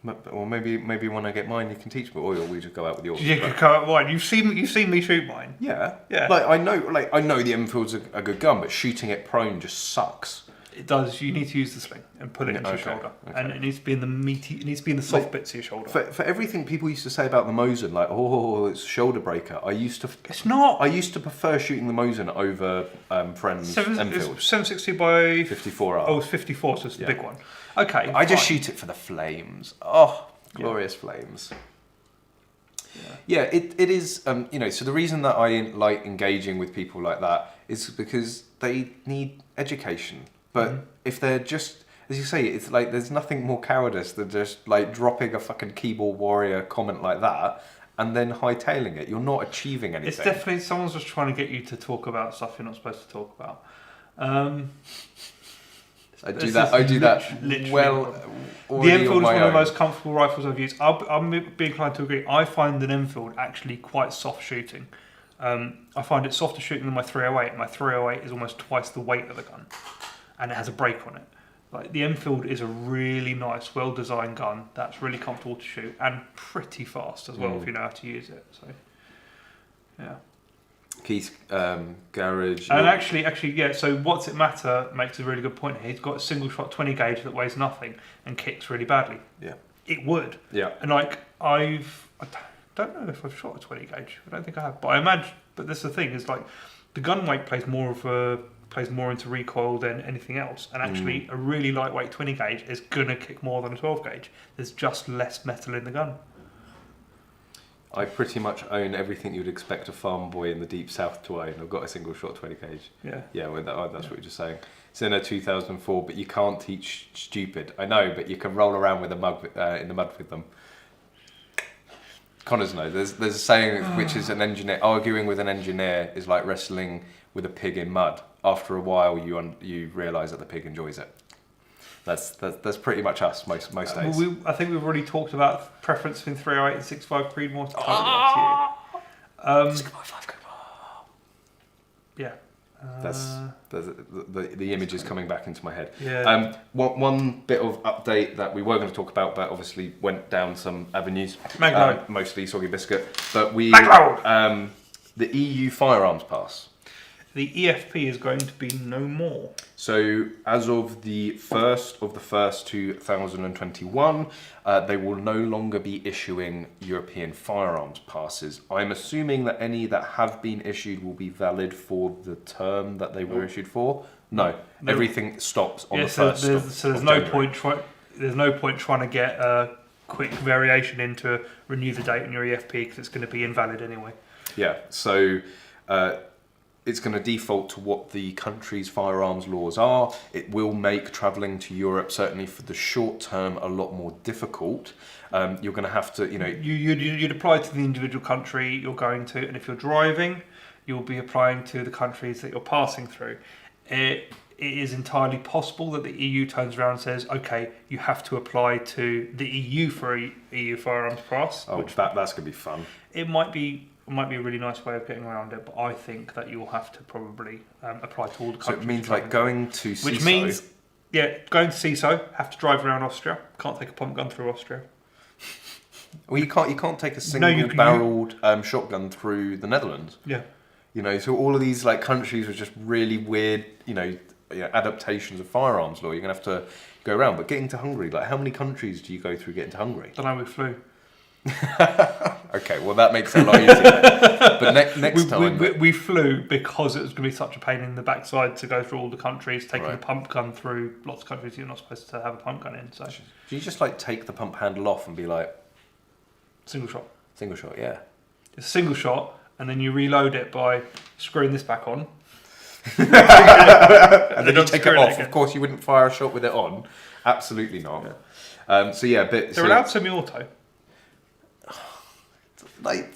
Well, maybe when I get mine, you can teach me, or we just go out with yours. You could go out with mine. You've seen me shoot mine. Yeah. Yeah. I know the Enfield's a good gun, but shooting it prone just sucks. It does. You need to use the sling and put it into your shoulder, and it needs to be in the meaty. It needs to be in the soft bits of your shoulder. For everything people used to say about the Mosin, it's a shoulder breaker. It's not. I used to prefer shooting the Mosin over friends' Enfield. 760 by 54R. Oh, it's 54, so it's the big one. Okay. I just shoot it for the flames. Oh, glorious flames. Yeah, it is. So the reason that I like engaging with people like that is because they need education. But if they're just, as you say, it's like there's nothing more cowardice than just like dropping a fucking keyboard warrior comment like that and then hightailing it. You're not achieving anything. It's definitely someone's just trying to get you to talk about stuff you're not supposed to talk about. I do that well. The Enfield is one of the most comfortable rifles I've used. I'm being inclined to agree. I find an Enfield actually quite soft shooting. I find it softer shooting than my 308. My 308 is almost twice the weight of the gun, and it has a brake on it. Like the Enfield is a really nice, well-designed gun that's really comfortable to shoot and pretty fast as well if you know how to use it. So, yeah. Keith's garage. And actually, yeah. So What's It Matter makes a really good point here. He's got a single shot 20 gauge that weighs nothing and kicks really badly. Yeah. It would. Yeah. And I don't know if I've shot a 20 gauge. I don't think I have. But I imagine. But that's the thing is the gun weight plays more into recoil than anything else. And actually, a really lightweight 20 gauge is gonna kick more than a 12 gauge. There's just less metal in the gun. I pretty much own everything you'd expect a farm boy in the deep south to own. I've got a single shot 20 gauge. Yeah. Yeah, that's what you're just saying. It's in a 2004, but you can't teach stupid. I know, but you can roll around with in the mud with them. Conners know. There's a saying which is an engineer arguing with an engineer is like wrestling with a pig in mud. After a while, you realise that the pig enjoys it. That's pretty much us most days. I think we've already talked about preference between 308 and 65 Creedmoor. It's totally up to you. 65 Creedmoor. Yeah. The image is coming back into my head. Yeah. One bit of update that we were going to talk about, but obviously went down some avenues. Magload. Mostly soggy biscuit. But Magload. The EU firearms pass. The EFP is going to be no more. So as of the 1st of the 1st 2021, they will no longer be issuing European firearms passes. I'm assuming that any that have been issued will be valid for the term that they were issued for. No, everything stops on the 1st. So there's no point. There's no point trying to get a quick variation in to renew the date on your EFP because it's going to be invalid anyway. Yeah. So. it's going to default to what the country's firearms laws are. It will make travelling to Europe, certainly for the short term, a lot more difficult. You're going to have to, You'd apply to the individual country you're going to, and if you're driving, you'll be applying to the countries that you're passing through. It is entirely possible that the EU turns around and says, okay, you have to apply to the EU for a EU firearms pass. Oh, that's going to be fun. It might be a really nice way of getting around it, but I think that you'll have to probably apply to all the countries. So it means like going to CISO. Which means, going to CISO, have to drive around Austria. Can't take a pump gun through Austria. Well, you can't take a single-barreled shotgun through the Netherlands. Yeah. So all of these like countries with just really weird, adaptations of firearms law. You're gonna have to go around. But getting to Hungary, like how many countries do you go through getting to Hungary? I don't know, we flew. Okay, well that makes it a lot easier. But next time we flew because it was going to be such a pain in the backside to go through all the countries, taking the pump gun through lots of countries you're not supposed to have a pump gun in. So do you just like take the pump handle off and be like single shot? Single shot, yeah. It's a single shot, and then you reload it by screwing this back on. and then you take it off. Of course, you wouldn't fire a shot with it on. Absolutely not. Yeah. They're allowed semi-auto. Like,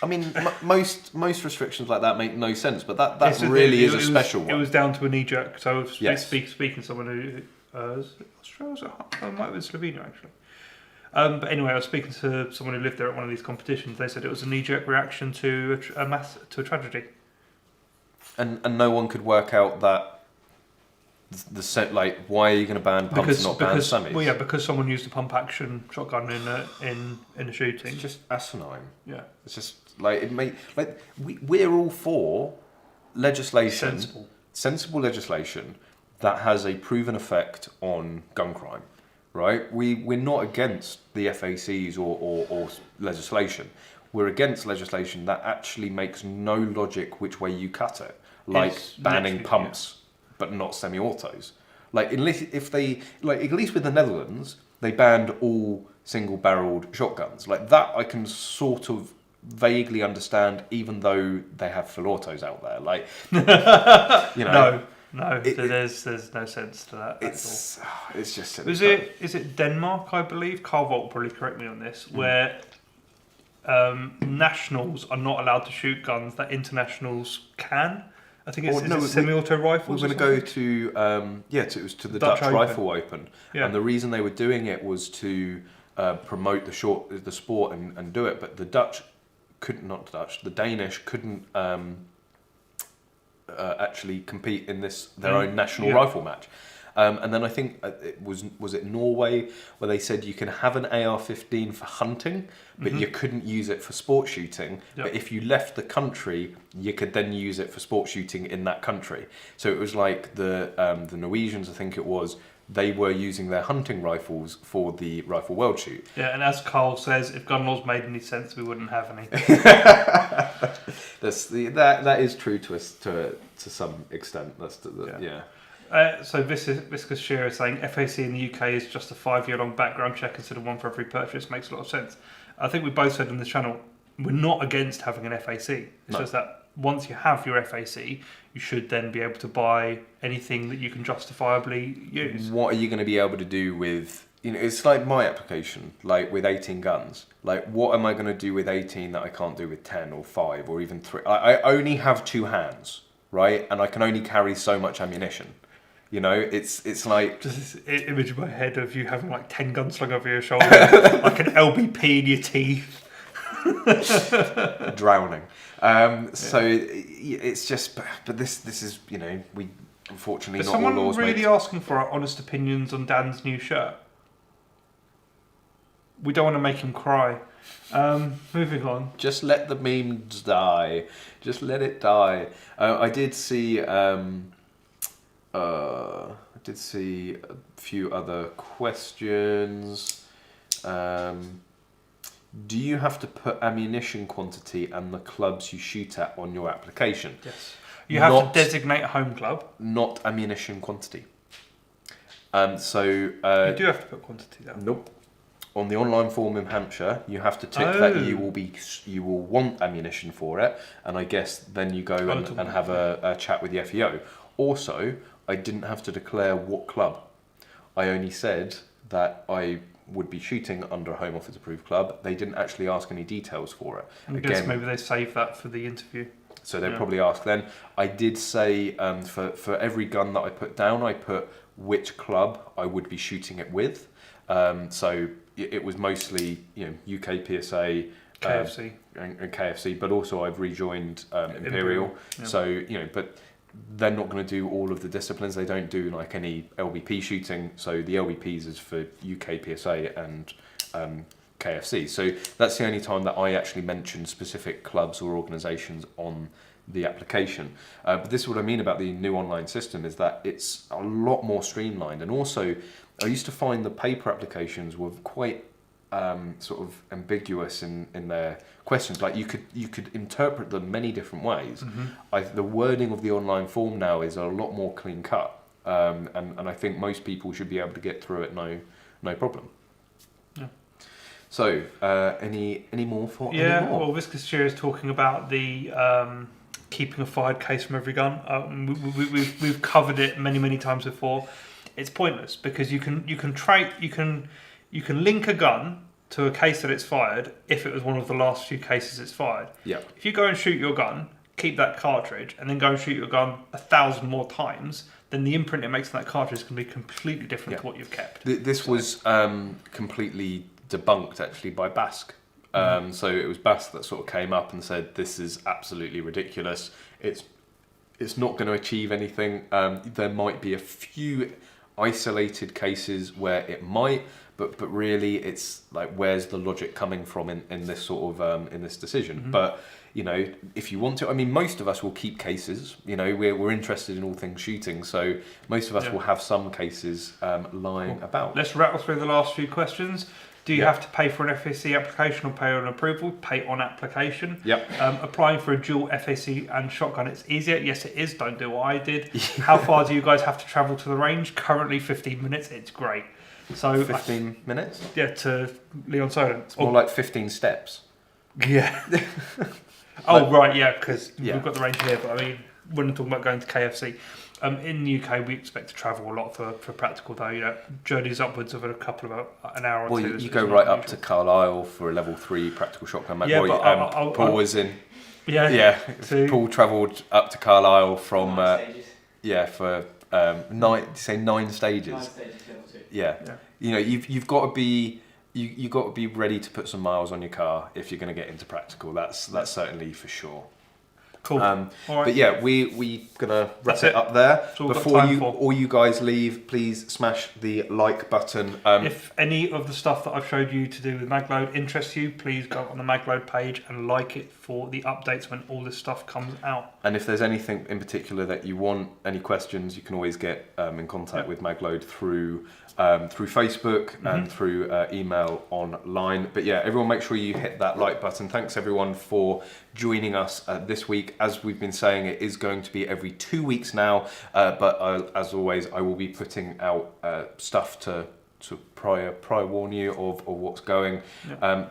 I mean, most restrictions like that make no sense, but that really is a special one. It was down to a knee jerk. So I was speaking to someone who Australia, it might have been Slovenia actually. But anyway, I was speaking to someone who lived there at one of these competitions. They said it was a knee jerk reaction to a tragedy. And no one could work out that the set, like, why are you going to ban pumps and not ban semis? Well, yeah, because someone used a pump action shotgun in a shooting. It's just asinine. Yeah, it's just like we're all for legislation, sensible legislation that has a proven effect on gun crime, right? We're not against the FACs or legislation. We're against legislation that actually makes no logic which way you cut it, like it's banning pumps. Yeah. But not semi-autos. Like, at least with the Netherlands, they banned all single-barreled shotguns. Like that, I can sort of vaguely understand, even though they have full autos out there. Like, there's no sense to that. It's just silly. Is it Denmark? I believe Carl Volt will probably correct me on this, where nationals are not allowed to shoot guns that internationals can. I think it's semi-auto rifles. We're going to go to it was to the Dutch Rifle Open, and the reason they were doing it was to promote the sport and do it. But the Danish couldn't actually compete in their own national rifle match. And then I think it was it Norway where they said you can have an AR-15 for hunting, but you couldn't use it for sport shooting. Yep. But if you left the country, you could then use it for sport shooting in that country. So it was like the Norwegians, I think it was, they were using their hunting rifles for the Rifle World Shoot. Yeah, and as Carl says, if gun laws made any sense, we wouldn't have any. That is true to us to some extent. So Viscous Shearer is saying FAC in the UK is just a 5-year-long background check instead of one for every purchase. Makes a lot of sense. I think we both said on this channel, we're not against having an FAC. It's just that once you have your FAC, you should then be able to buy anything that you can justifiably use. What are you going to be able to do with... it's like my application, like with 18 guns. Like, what am I going to do with 18 that I can't do with 10 or 5 or even 3? I only have 2 hands, right? And I can only carry so much ammunition. It's like... Just this image in my head of you having like 10 guns slung over your shoulder, like an LBP in your teeth. Drowning. So it's just... But this is, we unfortunately Is not all laws... Is someone really asking for our honest opinions on Dan's new shirt? We don't want to make him cry. Moving on. Just let the memes die. Just let it die. I did see... I did see a few other questions. Do you have to put ammunition quantity and the clubs you shoot at on your application? Yes. You have to designate a home club. Not ammunition quantity. You do have to put quantity down. Nope. on the online form in Hampshire, you have to tick that you will want ammunition for it, and I guess then you go and have a chat with the FEO. Also, I didn't have to declare what club. I only said that I would be shooting under a Home Office approved club. They didn't actually ask any details for it. I guess maybe they saved that for the interview. So they'll probably ask then. I did say for every gun that I put down, I put which club I would be shooting it with. So it was mostly UK PSA, KFC and KFC, but also I've rejoined Imperial. Yeah. So but they're not going to do all of the disciplines. They don't do like any LBP shooting. So the LBPs is for UK PSA and KFC. So that's the only time that I actually mention specific clubs or organisations on the application. But this is what I mean about the new online system, is that it's a lot more streamlined. And also, I used to find the paper applications were quite sort of ambiguous in their questions. Like you could interpret them many different ways. The wording of the online form now is a lot more clean cut, and I think most people should be able to get through it no problem. Yeah. So any more for well, Viscous Cheer is talking about the keeping a fired case from every gun. We've covered it many times before. It's pointless because you can link a gun to a case that it's fired if it was one of the last few cases it's fired. Yeah. If you go and shoot your gun, keep that cartridge, and then go and shoot your gun 1,000 more times, then the imprint it makes on that cartridge can be completely different to what you've kept. This was completely debunked actually by Bask. So it was Bask that sort of came up and said this is absolutely ridiculous. It's not going to achieve anything. There might be a few isolated cases where it might, but really it's like, where's the logic coming from in this sort of in this decision? But if you want to, I mean, most of us will keep cases. We're interested in all things shooting, so most of us will have some cases lying about. Let's rattle through the last few questions. Do you have to pay for an FAC application or pay on approval? Pay on application. Yep. Applying for a dual FAC and shotgun, it's easier. Yes, it is. Don't do what I did. How far do you guys have to travel to the range? Currently 15 minutes. It's great. So 15 minutes? Yeah, to Leon Solent. It's more like 15 steps. Yeah. Right, yeah, because we've got the range here, but I mean, when we're talking about going to KFC. In the UK, we expect to travel a lot for practical, though. Journeys upwards of an hour or two. Well, you go right up to Carlisle for a level 3 practical shotgun. Paul was in. Yeah. Paul travelled up to Carlisle from. For 9 stages. 9 stages level 2. Yeah. You've got to be. You got to be ready to put some miles on your car if you're going to get into practical. That's certainly for sure. Cool. All right. But yeah, we're gonna wrap it up there. Before all you guys leave, please smash the like button. If any of the stuff that I've showed you to do with Magload interests you, please go on the Magload page and like it for the updates when all this stuff comes out. And if there's anything in particular that you want, any questions, you can always get in contact with Magload through Facebook and through email online. But yeah, everyone make sure you hit that like button. Thanks everyone for joining us this week. As we've been saying, it is going to be every 2 weeks now, but as always, I will be putting out stuff to prior warn you of what's going.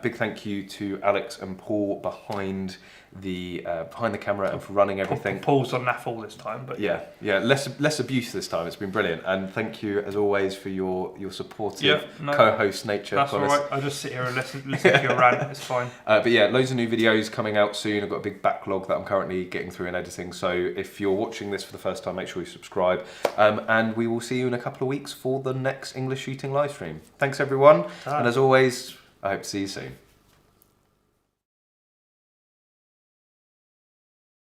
Big thank you to Alex and Paul behind the camera and for running everything. Paul's on naff all this time, but yeah, less abuse this time. It's been brilliant, and thank you as always for your supportive co-host nature. That's all right. I'll just sit here and listen to your rant. It's fine. But yeah, loads of new videos coming out soon. I've got a big backlog that I'm currently getting through and editing. So if you're watching this for the first time, make sure you subscribe, and we will see you in a couple of weeks for the next English shooting live stream. Thanks everyone, and as always, I hope to see you soon.